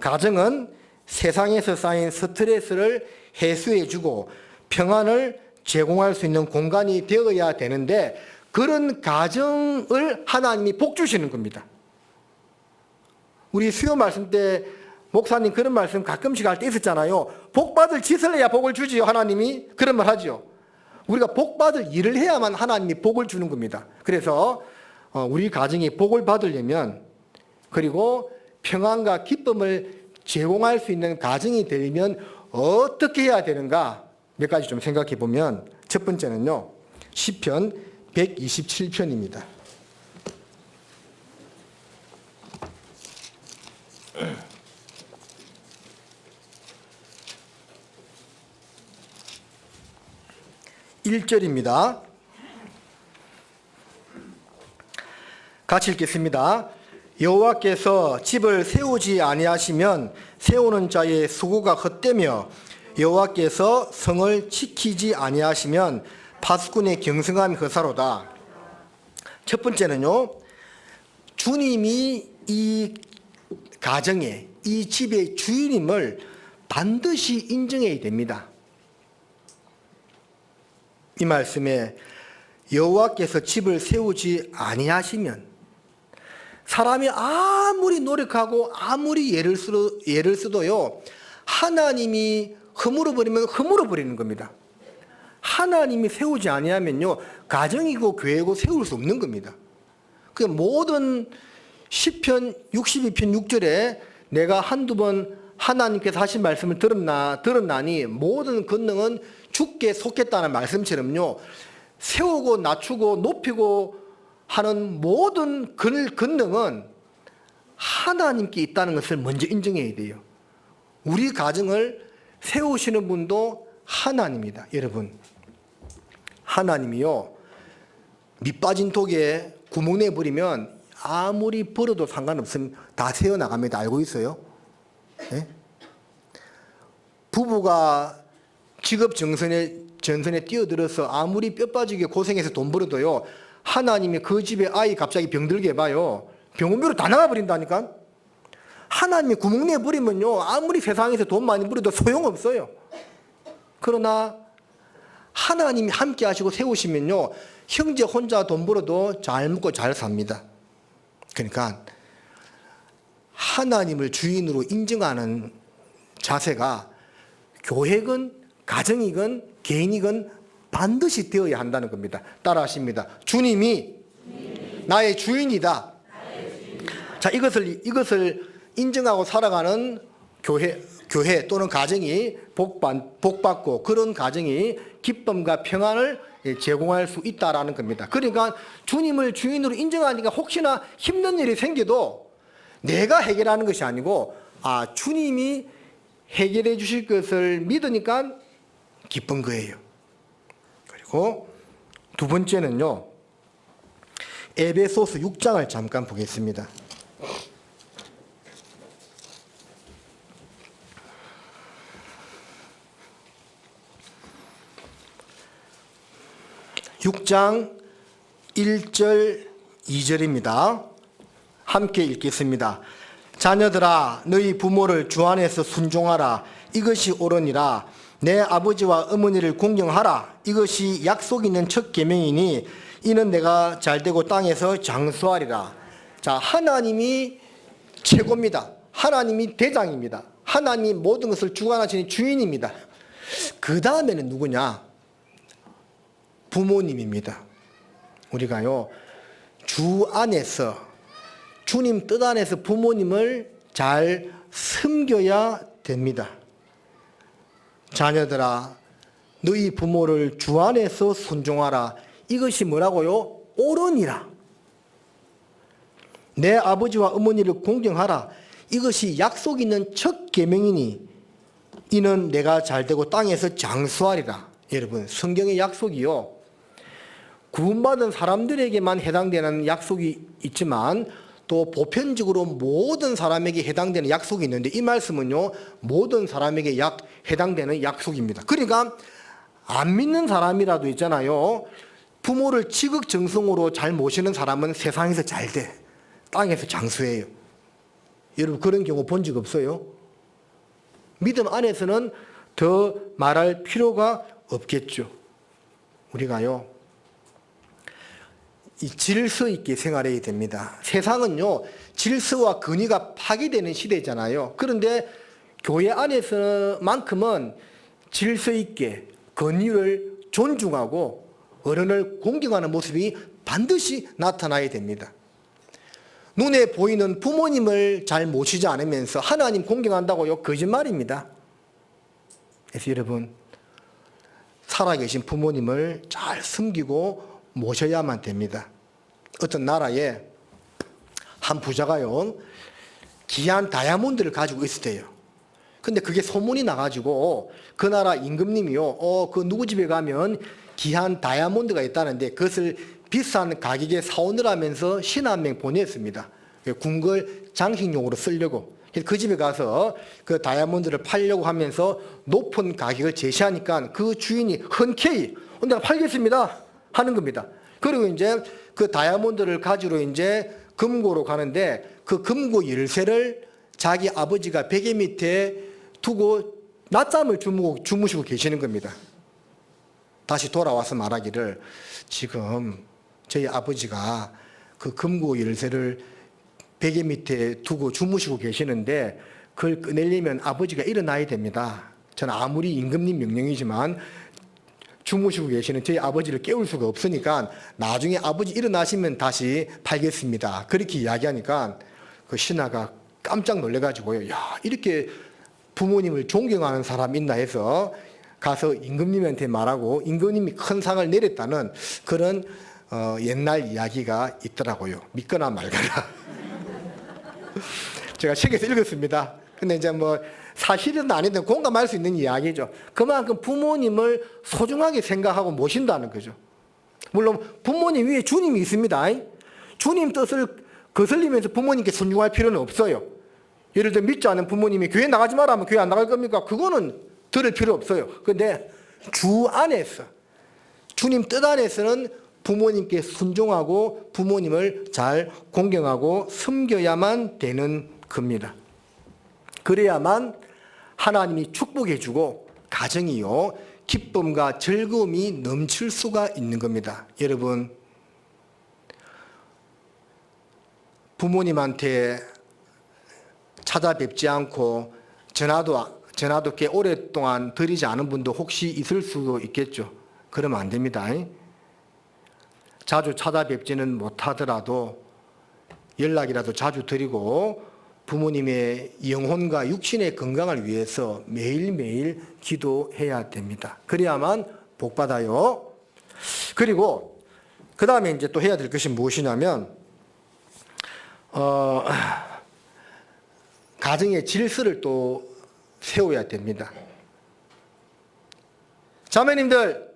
가정은 세상에서 쌓인 스트레스를 해소해주고 평안을 제공할 수 있는 공간이 되어야 되는데 그런 가정을 하나님이 복 주시는 겁니다. 우리 수요 말씀 때 목사님 그런 말씀 가끔씩 할 때 있었잖아요. 복 받을 짓을 해야 복을 주지요. 하나님이 그런 말 하죠. 우리가 복 받을 일을 해야만 하나님이 복을 주는 겁니다. 그래서 우리 가정이 복을 받으려면 그리고 평안과 기쁨을 제공할 수 있는 가정이 되려면 어떻게 해야 되는가 몇 가지 좀 생각해 보면 첫 번째는요. 시편 127편입니다. (1절입니다) 같이 읽겠습니다. 여호와께서 집을 세우지 아니하시면 세우는 자의 수고가 헛되며 여호와께서 성을 지키지 아니하시면 파수꾼의 경성함이 허사로다. 첫 번째는요. 주님이 이 가정의 이 집의 주인임을 반드시 인정해야 됩니다. 이 말씀에 여호와께서 집을 세우지 아니하시면 사람이 아무리 노력하고 아무리 예를 쓰도요 하나님이 허물어 버리면 허물어 버리는 겁니다. 하나님이 세우지 아니하면요 가정이고 교회고 세울 수 없는 겁니다. 그 모든 시편 62편 6절에 내가 한두 번 하나님께서 하신 말씀을 들었나니 모든 권능은 주께 속했다는 말씀처럼요 세우고 낮추고 높이고 하는 모든 권능은 하나님께 있다는 것을 먼저 인정해야 돼요. 우리 가정을 세우시는 분도 하나님이다. 여러분 하나님이요 밑 빠진 독에 구멍 내버리면 아무리 벌어도 상관없으면 다 새어나갑니다. 알고 있어요? 네? 부부가 직업 전선에 뛰어들어서 아무리 뼈 빠지게 고생해서 돈 벌어도요 하나님이 그 집에 아이 갑자기 병들게 해봐요 병원비로 다 나가버린다니까. 하나님이 구멍 내버리면요 아무리 세상에서 돈 많이 벌어도 소용없어요. 그러나 하나님이 함께 하시고 세우시면요 형제 혼자 돈 벌어도 잘 먹고 잘 삽니다. 그러니까 하나님을 주인으로 인정하는 자세가 교회건 가정이건 개인이건 반드시 되어야 한다는 겁니다. 따라 하십니다. 주님이 나의 주인이다. 자, 이것을 인정하고 살아가는 교회 또는 가정이 복받고 그런 가정이 기쁨과 평안을 제공할 수 있다라는 겁니다. 그러니까 주님을 주인으로 인정하니까 혹시나 힘든 일이 생겨도 내가 해결하는 것이 아니고 주님이 해결해 주실 것을 믿으니까 기쁜 거예요. 그리고 두 번째는요. 에베소서 6장을 잠깐 보겠습니다. (6장) 1절 2절입니다. 함께 읽겠습니다. 자녀들아 너희 부모를 주 안에서 순종하라. 이것이 옳으니라. 내 아버지와 어머니를 공경하라. 이것이 약속 있는 첫 계명이니 이는 내가 잘되고 땅에서 장수하리라. 자, 하나님이 최고입니다. 하나님이 대장입니다. 하나님이 모든 것을 주관하시는 주인입니다. 그 다음에는 누구냐? 부모님입니다. 우리가요 주 안에서 주님 뜻 안에서 부모님을 잘 섬겨야 됩니다. 자녀들아 너희 부모를 주 안에서 순종하라. 이것이 뭐라고요? 옳으니라. 내 아버지와 어머니를 공경하라. 이것이 약속 있는 첫 계명이니 이는 내가 잘되고 땅에서 장수하리라. 여러분 성경의 약속이요 구원받은 사람들에게만 해당되는 약속이 있지만 또 보편적으로 모든 사람에게 해당되는 약속이 있는데 이 말씀은요 모든 사람에게 해당되는 약속입니다. 그러니까 안 믿는 사람이라도 있잖아요. 부모를 지극정성으로 잘 모시는 사람은 세상에서 잘 돼. 땅에서 장수해요. 여러분 그런 경우 본 적 없어요? 믿음 안에서는 더 말할 필요가 없겠죠. 우리가요, 이 질서 있게 생활해야 됩니다. 세상은요, 질서와 권위가 파괴되는 시대잖아요. 그런데 교회 안에서만큼은 질서 있게 권위를 존중하고 어른을 공경하는 모습이 반드시 나타나야 됩니다. 눈에 보이는 부모님을 잘 모시지 않으면서 하나님 공경한다고요? 거짓말입니다. 그래서 여러분, 살아계신 부모님을 잘 섬기고 모셔야만 됩니다. 어떤 나라에 한 부자가요, 귀한 다이아몬드를 가지고 있었대요. 근데 그게 소문이 나가지고 그 나라 임금님이요, 그 누구 집에 가면 귀한 다이아몬드가 있다는데 그것을 비싼 가격에 사오느라면서 신 한 명 보냈습니다. 궁궐 장식용으로 쓰려고. 그래서 그 집에 가서 그 다이아몬드를 팔려고 하면서 높은 가격을 제시하니까 그 주인이 흔쾌히 내가 팔겠습니다 하는 겁니다. 그리고 이제 그 다이아몬드를 가지러 이제 금고로 가는데 그 금고 열쇠를 자기 아버지가 베개 밑에 두고 낮잠을 주무시고 계시는 겁니다. 다시 돌아와서 말하기를, 지금 저희 아버지가 그 금고 열쇠를 베개 밑에 두고 주무시고 계시는데 그걸 꺼내려면 아버지가 일어나야 됩니다. 저는 아무리 임금님 명령이지만 주무시고 계시는 저희 아버지를 깨울 수가 없으니까 나중에 아버지 일어나시면 다시 팔겠습니다. 그렇게 이야기하니까 그 신하가 깜짝 놀래가지고요, 야, 이렇게 부모님을 존경하는 사람 있나 해서 가서 임금님한테 말하고 임금님이 큰 상을 내렸다는 그런 옛날 이야기가 있더라고요. 믿거나 말거나. 제가 책에서 읽었습니다. 근데 이제 뭐 사실은 아닌데 공감할 수 있는 이야기죠. 그만큼 부모님을 소중하게 생각하고 모신다는 거죠. 물론 부모님 위에 주님이 있습니다. 주님 뜻을 거슬리면서 부모님께 순종할 필요는 없어요. 예를 들어 믿지 않는 부모님이 교회 나가지 마라 하면 교회 안 나갈 겁니까? 그거는 들을 필요 없어요. 그런데 주 안에서, 주님 뜻 안에서는 부모님께 순종하고 부모님을 잘 공경하고 섬겨야만 되는 겁니다. 그래야만 하나님이 축복해 주고 가정이요, 기쁨과 즐거움이 넘칠 수가 있는 겁니다. 여러분, 부모님한테 찾아뵙지 않고 전화도 꽤 오랫동안 드리지 않은 분도 혹시 있을 수도 있겠죠. 그러면 안 됩니다. 자주 찾아뵙지는 못하더라도 연락이라도 자주 드리고 부모님의 영혼과 육신의 건강을 위해서 매일매일 기도해야 됩니다. 그래야만 복받아요. 그리고 그 다음에 이제 또 해야 될 것이 무엇이냐면 가정의 질서를 또 세워야 됩니다. 자매님들,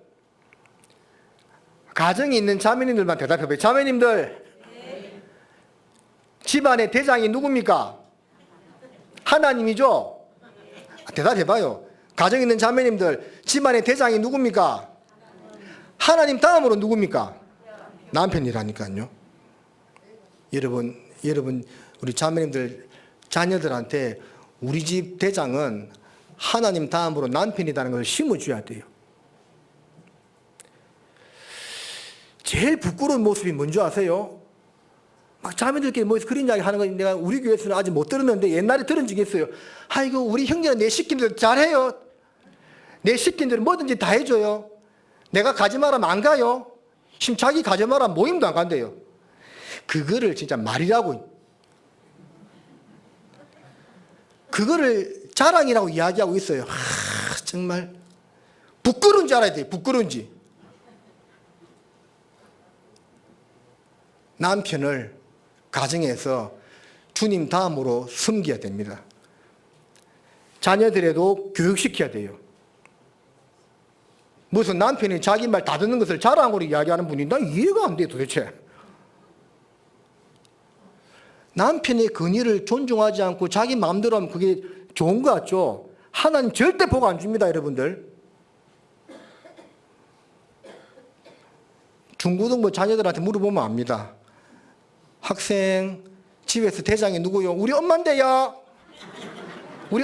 가정에 있는 자매님들만 대답해봐요. 자매님들, 네. 집안의 대장이 누굽니까? 하나님이죠? 대답해봐요. 가정에 있는 자매님들, 집안의 대장이 누굽니까? 하나님 다음으로 누굽니까? 남편이라니까요. 여러분, 우리 자매님들, 자녀들한테 우리 집 대장은 하나님 다음으로 남편이라는 것을 심어줘야 돼요. 제일 부끄러운 모습이 뭔지 아세요? 막 자매들끼리 모여서 그런 이야기 하는 거 내가 우리 교회에서는 아직 못 들었는데 옛날에 들은 적이 있어요. 아이고, 우리 형제는 내 시킨대로 잘해요. 내 시킨대로 뭐든지 다 해줘요. 내가 가지 말하면 안 가요. 지금 자기 가지 말하면 모임도 안 간대요. 그거를 진짜 말이라고, 그거를 자랑이라고 이야기하고 있어요. 정말 부끄러운 줄 알아야 돼요. 부끄러운지. 남편을 가정에서 주님 다음으로 섬겨야 됩니다. 자녀들에도 교육시켜야 돼요. 무슨 남편이 자기 말 다 듣는 것을 자랑으로 이야기하는 분이 난 이해가 안 돼 도대체. 남편의 권위를 존중하지 않고 자기 마음대로 하면 그게 좋은 것 같죠? 하나님 절대 복 안 줍니다, 여러분들. 중고등부 자녀들한테 물어보면 압니다. 학생, 집에서 대장이 누구요? 우리 엄마인데요. 우리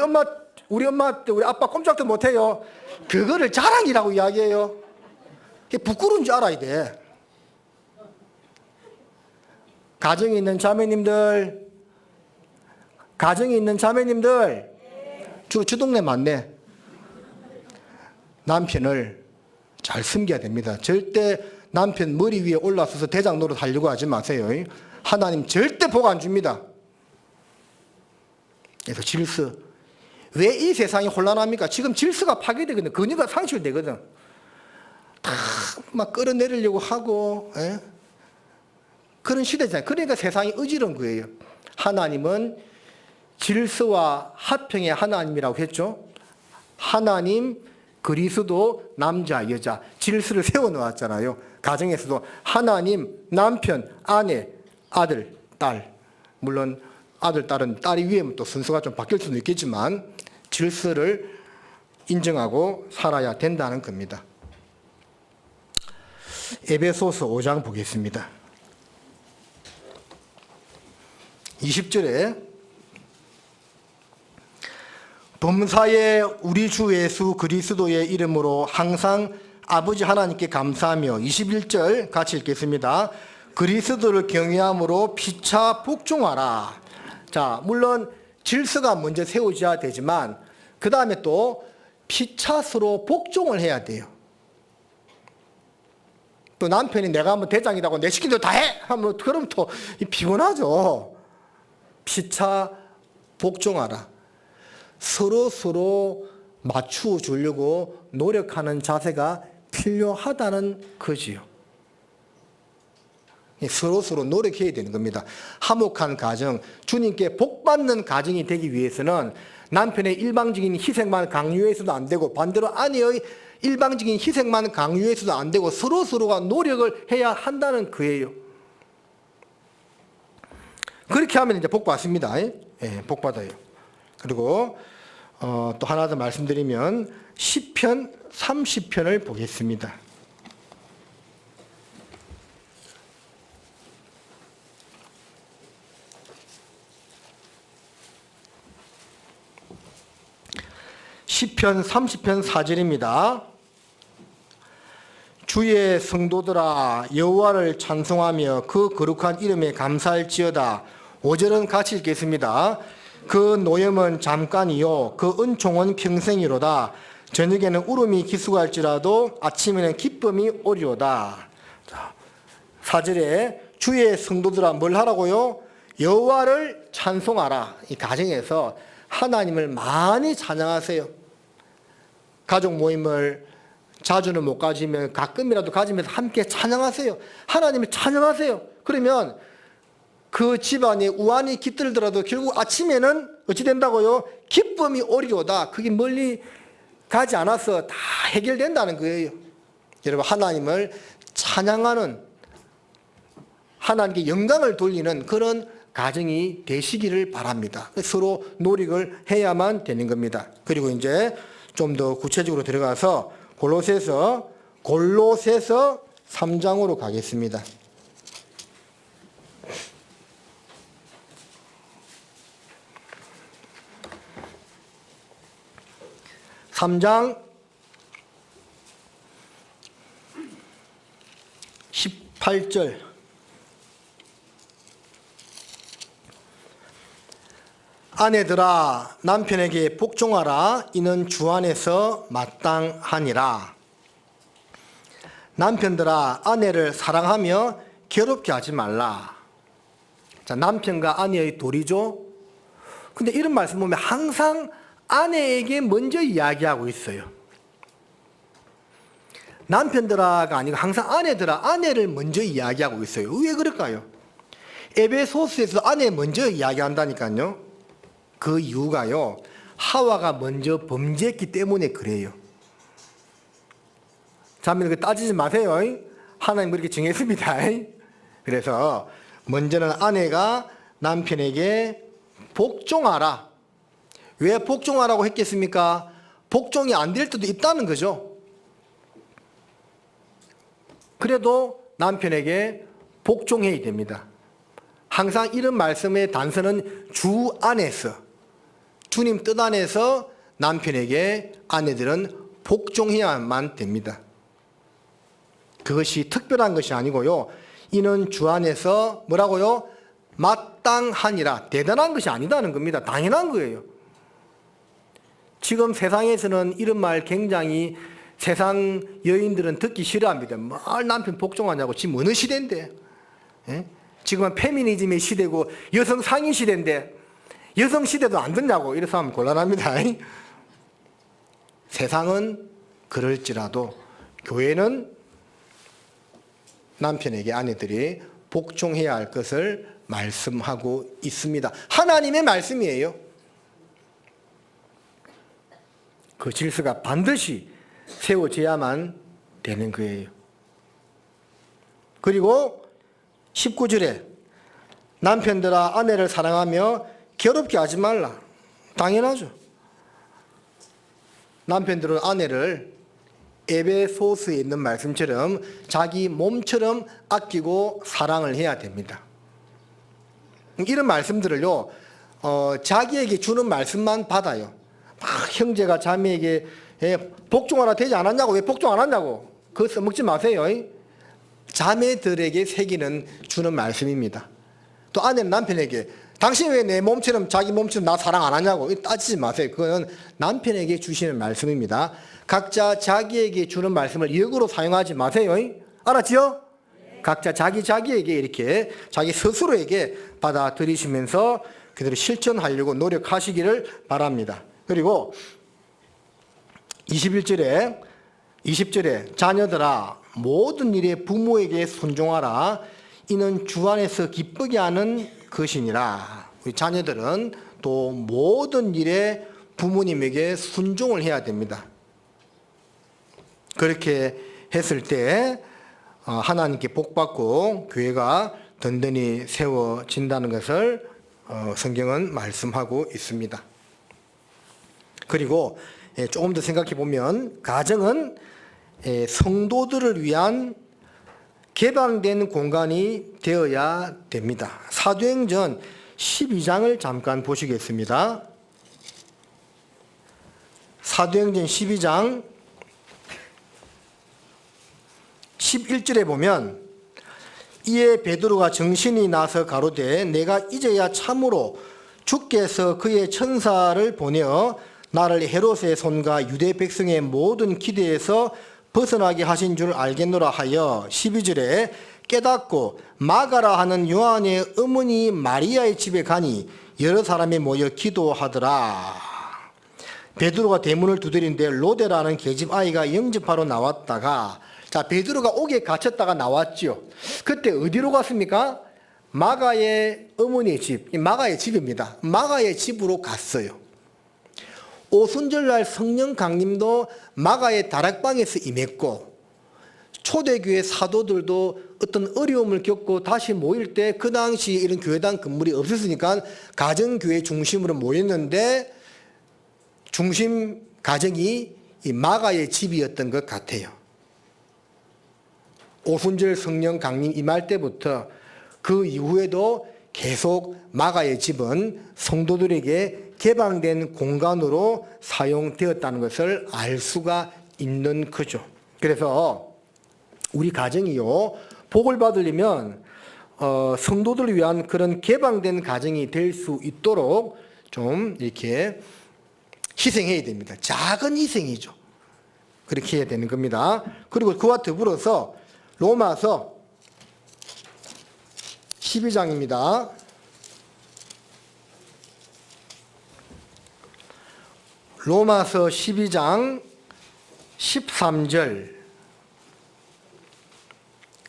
아빠 꼼짝도 못해요. 그거를 자랑이라고 이야기해요. 그게 부끄러운 줄 알아야 돼. 가정에 있는 자매님들, 주동네 맞네. 남편을 잘 섬겨야 됩니다. 절대 남편 머리 위에 올라서서 대장 노릇 하려고 하지 마세요. 하나님 절대 복 안 줍니다. 그래서 질서. 왜 이 세상이 혼란합니까? 지금 질서가 파괴되거든. 근위가 상실되거든. 다 막 끌어내리려고 하고, 그런 시대잖아요. 그러니까 세상이 어지러운 거예요. 하나님은 질서와 화평의 하나님이라고 했죠. 하나님, 그리스도, 남자, 여자, 질서를 세워놓았잖아요. 가정에서도 하나님, 남편, 아내, 아들, 딸. 물론 아들, 딸은 딸이 위에 또 순서가 좀 바뀔 수도 있겠지만 질서를 인정하고 살아야 된다는 겁니다. 에베소서 5장 보겠습니다. 20절에 범사에 우리 주 예수 그리스도의 이름으로 항상 아버지 하나님께 감사하며 21절 같이 읽겠습니다. 그리스도를 경외함으로 피차 복종하라. 자, 물론 질서가 먼저 세워져야 되지만 그 다음에 또 피차스로 복종을 해야 돼요. 또 남편이 내가 한번 대장이라고 내 시킨 대로 다 해! 하면 그럼 또 피곤하죠. 피차 복종하라. 서로 맞추어 주려고 노력하는 자세가 필요하다는 거지요. 서로 노력해야 되는 겁니다. 화목한 가정, 주님께 복받는 가정이 되기 위해서는 남편의 일방적인 희생만 강요해서도 안 되고 반대로 아내의 일방적인 희생만 강요해서도 안 되고 서로가 노력을 해야 한다는 거예요. 그렇게 하면 이제 복 받습니다. 복 받아요. 그리고 또 하나 더 말씀드리면 시편 30편을 보겠습니다. 시편 30편 4절입니다. 주의 성도들아 여호와를 찬송하며 그 거룩한 이름에 감사할지어다. 5절은 같이 읽겠습니다. 그 노염은 잠깐이요 그 은총은 평생이로다. 저녁에는 울음이 기수할지라도 아침에는 기쁨이 오리로다. 4절에 주의 성도들아 뭘 하라고요? 여호와를 찬송하라. 이 가정에서 하나님을 많이 찬양하세요. 가족 모임을 자주는 못 가지면 가끔이라도 가지면서 함께 찬양하세요. 하나님을 찬양하세요. 그러면 그 집안에 우환이 깃들더라도 결국 아침에는 어찌 된다고요? 기쁨이 오리로다. 그게 멀리 가지 않아서 다 해결된다는 거예요. 여러분 하나님을 찬양하는 하나님께 영광을 돌리는 그런 가정이 되시기를 바랍니다. 서로 노력을 해야만 되는 겁니다. 그리고 이제 좀 더 구체적으로 들어가서 골로새서 3장으로 가겠습니다. (3장) 18절 아내들아 남편에게 복종하라. 이는 주 안에서 마땅하니라. 남편들아 아내를 사랑하며 괴롭게 하지 말라. 자, 남편과 아내의 도리죠. 근데 이런 말씀 보면 항상 아내에게 먼저 이야기하고 있어요. 남편들아가 아니고 항상 아내들아 아내를 먼저 이야기하고 있어요. 왜 그럴까요? 에베소서에서 아내 먼저 이야기한다니까요. 그 이유가요, 하와가 먼저 범죄했기 때문에 그래요. 자매들 따지지 마세요. 하나님 그렇게 정했습니다. 그래서 먼저는 아내가 남편에게 복종하라. 왜 복종하라고 했겠습니까? 복종이 안 될 때도 있다는 거죠. 그래도 남편에게 복종해야 됩니다. 항상 이런 말씀의 단서는 주 안에서, 주님 뜻 안에서 남편에게 아내들은 복종해야만 됩니다. 그것이 특별한 것이 아니고요. 이는 주 안에서 뭐라고요? 마땅하니라. 대단한 것이 아니다는 겁니다. 당연한 거예요. 지금 세상에서는 이런 말 굉장히 세상 여인들은 듣기 싫어합니다. 뭘 남편 복종하냐고. 지금 어느 시대인데. 예? 지금은 페미니즘의 시대고 여성 상위 시대인데 여성 시대도 안 듣냐고. 이래서 하면 곤란합니다. 세상은 그럴지라도 교회는 남편에게 아내들이 복종해야 할 것을 말씀하고 있습니다. 하나님의 말씀이에요. 그 질서가 반드시 세워져야만 되는 거예요. 그리고 19절에 남편들아 아내를 사랑하며 괴롭게 하지 말라. 당연하죠. 남편들은 아내를 에베소서에 있는 말씀처럼 자기 몸처럼 아끼고 사랑을 해야 됩니다. 이런 말씀들을요, 자기에게 주는 말씀만 받아요. 막 형제가 자매에게 복종하라 되지 않았냐고, 왜 복종 안 하냐고, 그거 써먹지 마세요. 자매들에게 새기는 주는 말씀입니다. 또 아내는 남편에게 당신 왜 내 몸처럼 자기 몸처럼 나 사랑 안 하냐고 따지지 마세요. 그거는 남편에게 주시는 말씀입니다. 각자 자기에게 주는 말씀을 역으로 사용하지 마세요. 알았지요? 각자 자기에게 이렇게 자기 스스로에게 받아들이시면서 그대로 실천하려고 노력하시기를 바랍니다. 그리고 20절에 자녀들아 모든 일에 부모에게 순종하라. 이는 주 안에서 기쁘게 하는 것이니라. 우리 자녀들은 또 모든 일에 부모님에게 순종을 해야 됩니다. 그렇게 했을 때 하나님께 복받고 교회가 든든히 세워진다는 것을 성경은 말씀하고 있습니다. 그리고 조금 더 생각해 보면 가정은 성도들을 위한 개방된 공간이 되어야 됩니다. 사도행전 12장을 잠깐 보시겠습니다. 사도행전 12장 11절에 보면 이에 베드로가 정신이 나서 가로되 내가 이제야 참으로 주께서 그의 천사를 보내어 나를 헤롯의 손과 유대 백성의 모든 기대에서 벗어나게 하신 줄 알겠노라 하여 12절에 깨닫고 마가라 하는 요한의 어머니 마리아의 집에 가니 여러 사람이 모여 기도하더라. 베드로가 대문을 두드리는데 로데라는 계집 아이가 영접하러 나왔다가 자 베드로가 옥에 갇혔다가 나왔지요. 그때 어디로 갔습니까? 마가의 어머니의 집, 마가의 집입니다. 마가의 집으로 갔어요. 오순절날 성령 강림도 마가의 다락방에서 임했고 초대교회 사도들도 어떤 어려움을 겪고 다시 모일 때 그 당시 이런 교회당 건물이 없었으니까 가정교회 중심으로 모였는데 중심 가정이 이 마가의 집이었던 것 같아요. 오순절 성령 강림 임할 때부터 그 이후에도 계속 마가의 집은 성도들에게 개방된 공간으로 사용되었다는 것을 알 수가 있는 거죠. 그래서 우리 가정이요 복을 받으려면 성도들을 위한 그런 개방된 가정이 될 수 있도록 좀 이렇게 희생해야 됩니다. 작은 희생이죠. 그렇게 해야 되는 겁니다. 그리고 그와 더불어서 로마서 12장입니다. 로마서 12장 13절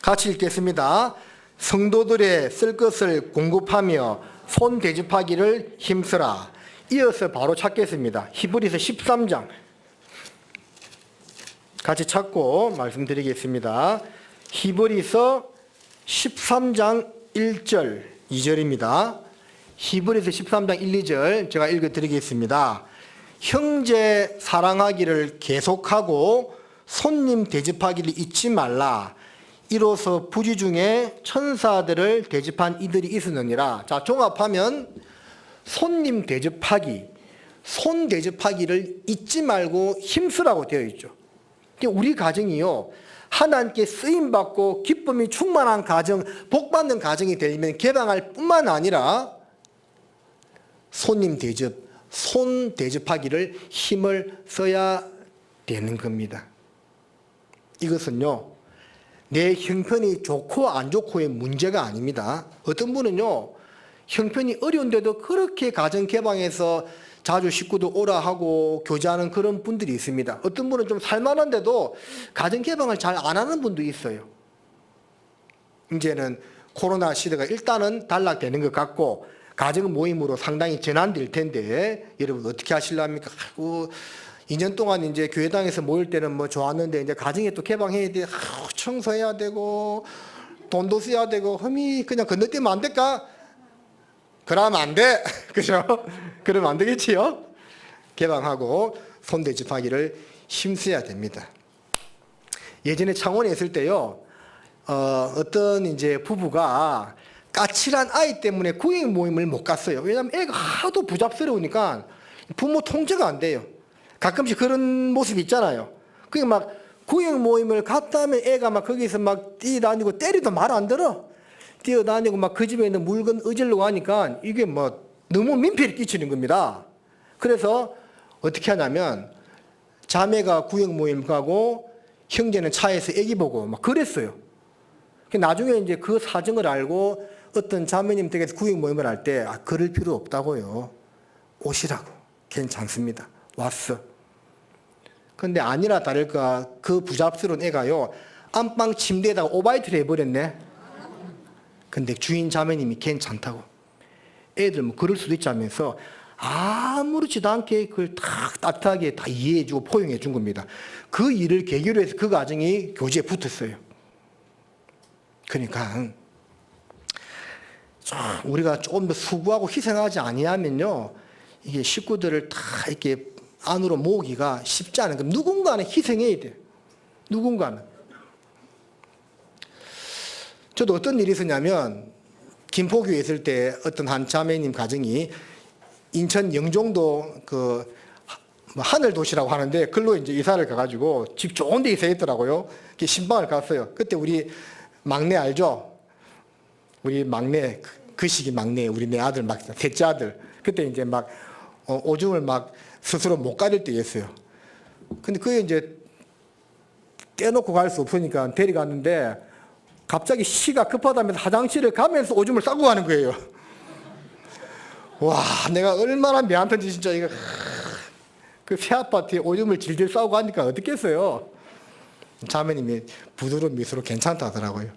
같이 읽겠습니다. 성도들의 쓸 것을 공급하며 손 대접하기를 힘쓰라. 이어서 바로 찾겠습니다. 히브리서 13장 같이 찾고 말씀드리겠습니다. 히브리서 13장 1절 2절입니다. 히브리서 13장 1, 2절 제가 읽어드리겠습니다. 형제 사랑하기를 계속하고 손님 대접하기를 잊지 말라. 이로써 부지 중에 천사들을 대접한 이들이 있었느니라. 자, 종합하면 손님 대접하기, 손 대접하기를 잊지 말고 힘쓰라고 되어 있죠. 우리 가정이요, 하나님께 쓰임받고 기쁨이 충만한 가정, 복받는 가정이 되면 개방할 뿐만 아니라 손님 대접, 손 대접하기를 힘을 써야 되는 겁니다. 이것은요, 내 형편이 좋고 안 좋고의 문제가 아닙니다. 어떤 분은요, 형편이 어려운데도 그렇게 가정 개방해서 자주 식구도 오라 하고 교제하는 그런 분들이 있습니다. 어떤 분은 좀 살만한데도 가정 개방을 잘 안 하는 분도 있어요. 이제는 코로나 시대가 일단은 단락되는 것 같고 가정 모임으로 상당히 전환될 텐데 여러분 어떻게 하실랍니까? 2년 동안 이제 교회당에서 모일 때는 뭐 좋았는데 이제 가정에 또 개방해야 돼. 청소해야 되고 돈도 써야 되고 흠이 그냥 건너뛰면 안 될까? 그러면 안 돼. 그죠? 그러면 안 되겠지요? 개방하고 손대접하기를 힘써야 됩니다. 예전에 창원에 있을 때요, 어떤 이제 부부가 까칠한 아이 때문에 구역 모임을 못 갔어요. 왜냐하면 애가 하도 부잡스러우니까 부모 통제가 안 돼요. 가끔씩 그런 모습이 있잖아요. 그게 막 구역 모임을 갔다 하면 애가 막 거기서 막 뛰어다니고 때리도 말 안 들어. 뛰어다니고 막 그 집에 있는 물건 어질러고 하니까 이게 뭐 너무 민폐를 끼치는 겁니다. 그래서 어떻게 하냐면 자매가 구역 모임 가고 형제는 차에서 애기 보고 막 그랬어요. 나중에 이제 그 사정을 알고 어떤 자매님 댁에서 구역 모임을 할 때 그럴 필요 없다고요. 오시라고. 괜찮습니다. 왔어. 근데 아니나 다를까 그 부잡스러운 애가요, 안방 침대에다가 오바이트를 해버렸네. 근데 주인 자매님이 괜찮다고. 애들 뭐 그럴 수도 있자면서 아무렇지도 않게 그걸 딱 따뜻하게 다 이해해주고 포용해 준 겁니다. 그 일을 계기로 해서 그 가정이 교제에 붙었어요. 그러니까 우리가 조금 더 수고하고 희생하지 아니하면요, 이게 식구들을 다 이렇게 안으로 모으기가 쉽지 않은 거예요. 누군가는 희생해야 돼요. 누군가는. 저도 어떤 일이 있었냐면 김포교에 있을 때 어떤 한 자매님 가정이 인천 영종도 그 하늘도시라고 하는데 글로 이제 이사를 가가지고 집 좋은 데 이사했더라고요. 신방을 갔어요. 그때 우리 막내 알죠? 우리 막내 그 시기 막내 우리 내 아들 막 셋째 아들 그때 이제 막 오줌을 막 스스로 못 가릴 때였어요. 근데 그게 이제 떼놓고 갈 수 없으니까 데려갔는데 갑자기 시가 급하다면서 화장실을 가면서 오줌을 싸고 가는 거예요. 와, 내가 얼마나 미안한지 진짜 이거 그 새 아파트에 오줌을 질질 싸고 가니까 어떻겠어요. 자매님이 부드러운 미소로 괜찮다 하더라고요.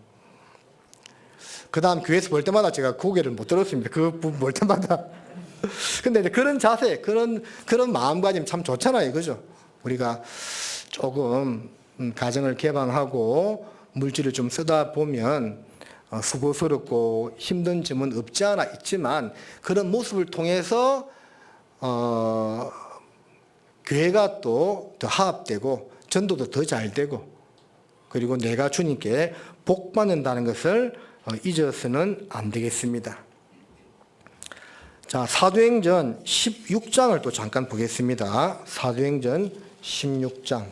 그 다음 교회에서 볼 때마다 제가 고개를 못 들었습니다. 그 부분 볼 때마다. 근데 이제 그런 자세, 그런 마음가짐 참 좋잖아요. 그죠? 우리가 조금 가정을 개방하고 물질을 좀 쓰다 보면 수고스럽고 힘든 점은 없지 않아 있지만 그런 모습을 통해서 교회가 또 더 화합되고 전도도 더 잘 되고 그리고 내가 주님께 복 받는다는 것을 잊어서는 안 되겠습니다. 자, 사도행전 16장을 또 잠깐 보겠습니다. 사도행전 16장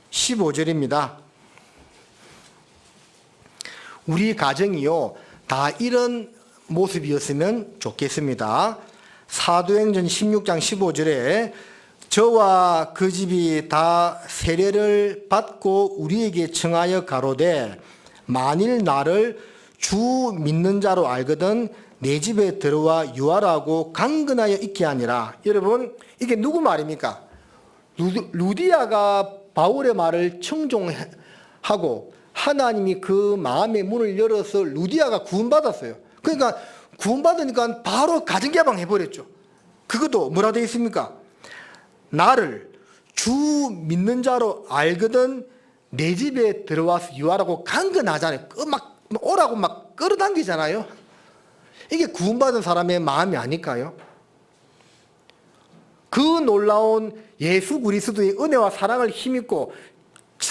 15절입니다. 우리 가정이요, 다 이런 모습이었으면 좋겠습니다. 사도행전 16장 15절에 저와 그 집이 다 세례를 받고 우리에게 청하여 가로되 만일 나를 주 믿는 자로 알거든 내 집에 들어와 유하라고 강건하여 있게 하니라. 여러분, 이게 누구 말입니까? 루디아가 바울의 말을 청종하고 하나님이 그 마음의 문을 열어서 루디아가 구원받았어요. 그러니까 구원받으니까 바로 가정개방 해버렸죠. 그것도 뭐라 되어 있습니까? 나를 주 믿는 자로 알거든 내 집에 들어와서 유하라고 강건하잖아요. 막 오라고 막 끌어당기잖아요. 이게 구원받은 사람의 마음이 아닐까요? 그 놀라운 예수 그리스도의 은혜와 사랑을 힘입고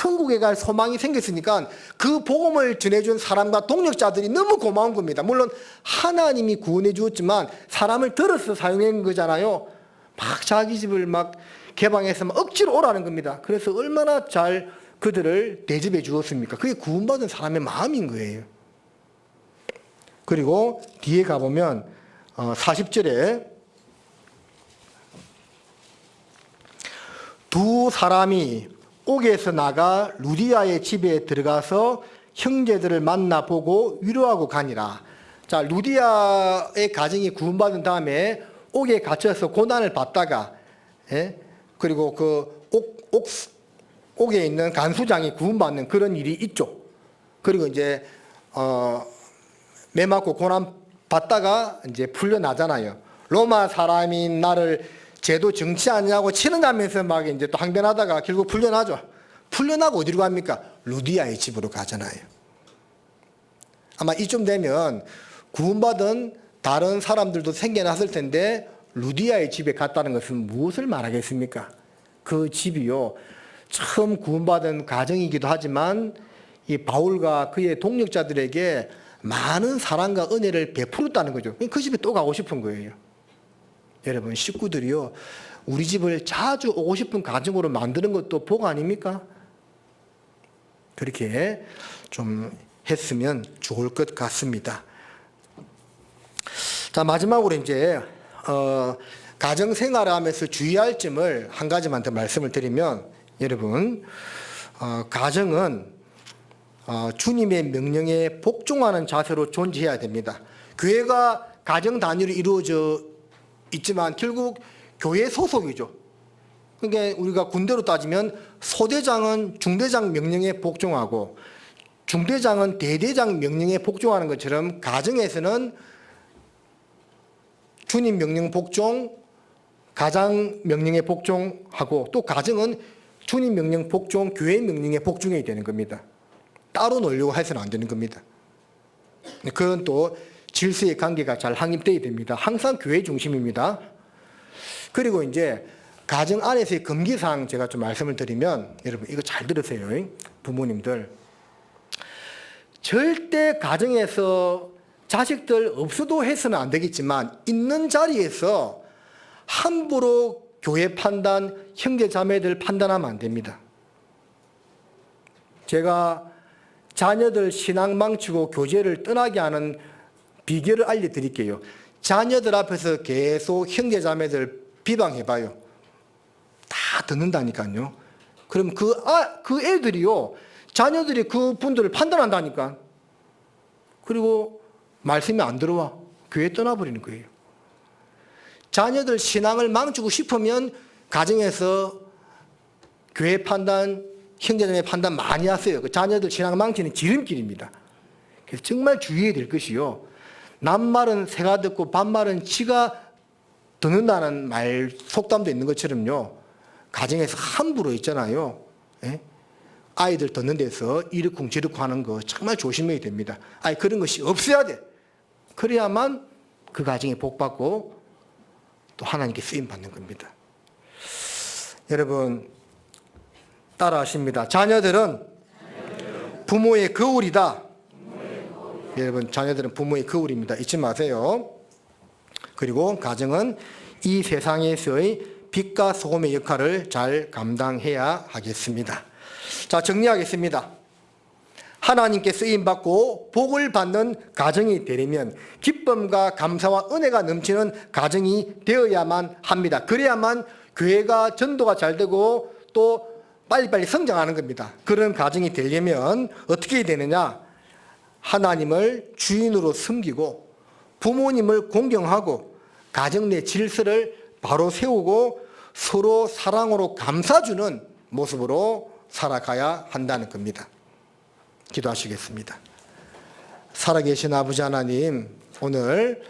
천국에 갈 소망이 생겼으니까 그 복음을 전해준 사람과 동력자들이 너무 고마운 겁니다. 물론 하나님이 구원해 주었지만 사람을 들어서 사용한 거잖아요. 막 자기 집을 막 개방해서 막 억지로 오라는 겁니다. 그래서 얼마나 잘 그들을 대접해 주었습니까? 그게 구원받은 사람의 마음인 거예요. 그리고 뒤에 가보면 40절에 두 사람이 옥에서 나가 루디아의 집에 들어가서 형제들을 만나보고 위로하고 가니라. 자, 루디아의 가정이 구원받은 다음에 옥에 갇혀서 고난을 받다가, 예? 그리고 그 옥에 있는 간수장이 구원받는 그런 일이 있죠. 그리고 이제 매 맞고 고난 받다가 이제 풀려나잖아요. 로마 사람이 나를 제도 정치하냐고 치는다면서 막 이제 또 항변하다가 결국 풀려나죠. 풀려나고 어디로 갑니까? 루디아의 집으로 가잖아요. 아마 이쯤 되면 구원받은 다른 사람들도 생겨났을 텐데 루디아의 집에 갔다는 것은 무엇을 말하겠습니까? 그 집이요, 처음 구원받은 가정이기도 하지만 이 바울과 그의 동력자들에게 많은 사랑과 은혜를 베풀었다는 거죠. 그 집에 또 가고 싶은 거예요. 여러분, 식구들이요, 우리 집을 자주 오고 싶은 가정으로 만드는 것도 복 아닙니까? 그렇게 좀 했으면 좋을 것 같습니다. 자, 마지막으로 이제 가정 생활을 하면서 주의할 점을 한 가지만 더 말씀을 드리면, 여러분, 가정은 주님의 명령에 복종하는 자세로 존재해야 됩니다. 교회가 가정 단위로 이루어져 있지만 결국 교회 소속이죠. 그러니까 우리가 군대로 따지면 소대장은 중대장 명령에 복종하고 중대장은 대대장 명령에 복종하는 것처럼 가정에서는 주님 명령 복종, 가장 명령에 복종하고 또 가정은 주님 명령 복종, 교회 명령에 복종해야 되는 겁니다. 따로 놀려고 해서는 안 되는 겁니다. 그건 또 질서의 관계가 잘 확립되어야 됩니다. 항상 교회 중심입니다. 그리고 이제 가정 안에서의 금기사항 제가 좀 말씀을 드리면, 여러분 이거 잘 들으세요. 부모님들. 절대 가정에서 자식들 없어도 해서는 안 되겠지만 있는 자리에서 함부로 교회 판단, 형제 자매들 판단하면 안 됩니다. 제가 자녀들 신앙 망치고 교제를 떠나게 하는 비결을 알려드릴게요. 자녀들 앞에서 계속 형제 자매들 비방해봐요. 다 듣는다니까요. 그럼 그 애들이요, 자녀들이 그 분들을 판단한다니까. 그리고 말씀이 안 들어와. 교회 떠나버리는 거예요. 자녀들 신앙을 망치고 싶으면 가정에서 교회 판단, 형제자매 판단 많이 하세요. 그 자녀들 신앙 망치는 지름길입니다. 그래서 정말 주의해야 될 것이요, 남말은 새가 듣고 반말은 치가 듣는다는 말 속담도 있는 것처럼요, 가정에서 함부로 있잖아요. 예? 아이들 듣는 데서 이르쿵 저르쿵 하는 거 정말 조심해야 됩니다. 아니, 그런 것이 없어야 돼. 그래야만 그 가정이 복받고 또 하나님께 쓰임 받는 겁니다. 여러분, 따라하십니다. 자녀들은 부모의 거울이다. 여러분, 자녀들은 부모의 거울입니다. 잊지 마세요. 그리고 가정은 이 세상에서의 빛과 소금의 역할을 잘 감당해야 하겠습니다. 자, 정리하겠습니다. 하나님께 쓰임받고 복을 받는 가정이 되려면 기쁨과 감사와 은혜가 넘치는 가정이 되어야만 합니다. 그래야만 교회가 전도가 잘 되고 또 빨리빨리 성장하는 겁니다. 그런 가정이 되려면 어떻게 해야 되느냐? 하나님을 주인으로 섬기고 부모님을 공경하고 가정 내 질서를 바로 세우고 서로 사랑으로 감싸주는 모습으로 살아가야 한다는 겁니다. 기도하시겠습니다. 살아계신 아버지 하나님, 오늘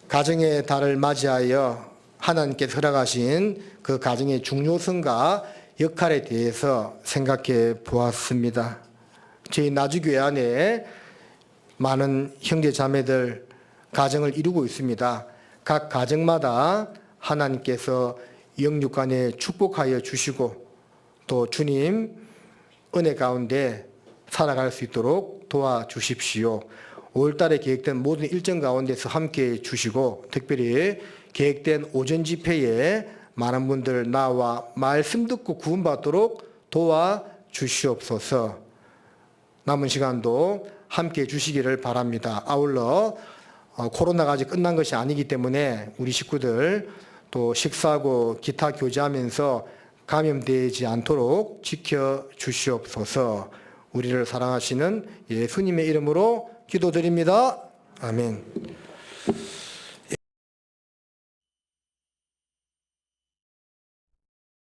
가정의 달을 맞이하여 하나님께서 허락하신 그 가정의 중요성과 역할에 대해서 생각해 보았습니다. 저희 나주교회 안에 많은 형제 자매들 가정을 이루고 있습니다. 각 가정마다 하나님께서 영육간에 축복하여 주시고 또 주님 은혜 가운데 살아갈 수 있도록 도와주십시오. 5월달에 계획된 모든 일정 가운데서 함께해 주시고 특별히 계획된 오전 집회에 많은 분들 나와 말씀 듣고 구원받도록 도와주시옵소서. 남은 시간도 함께해 주시기를 바랍니다. 아울러 코로나가 아직 끝난 것이 아니기 때문에 우리 식구들 또 식사하고 기타 교제하면서 감염되지 않도록 지켜주시옵소서. 우리를 사랑하시는 예수님의 이름으로 기도드립니다. 아멘.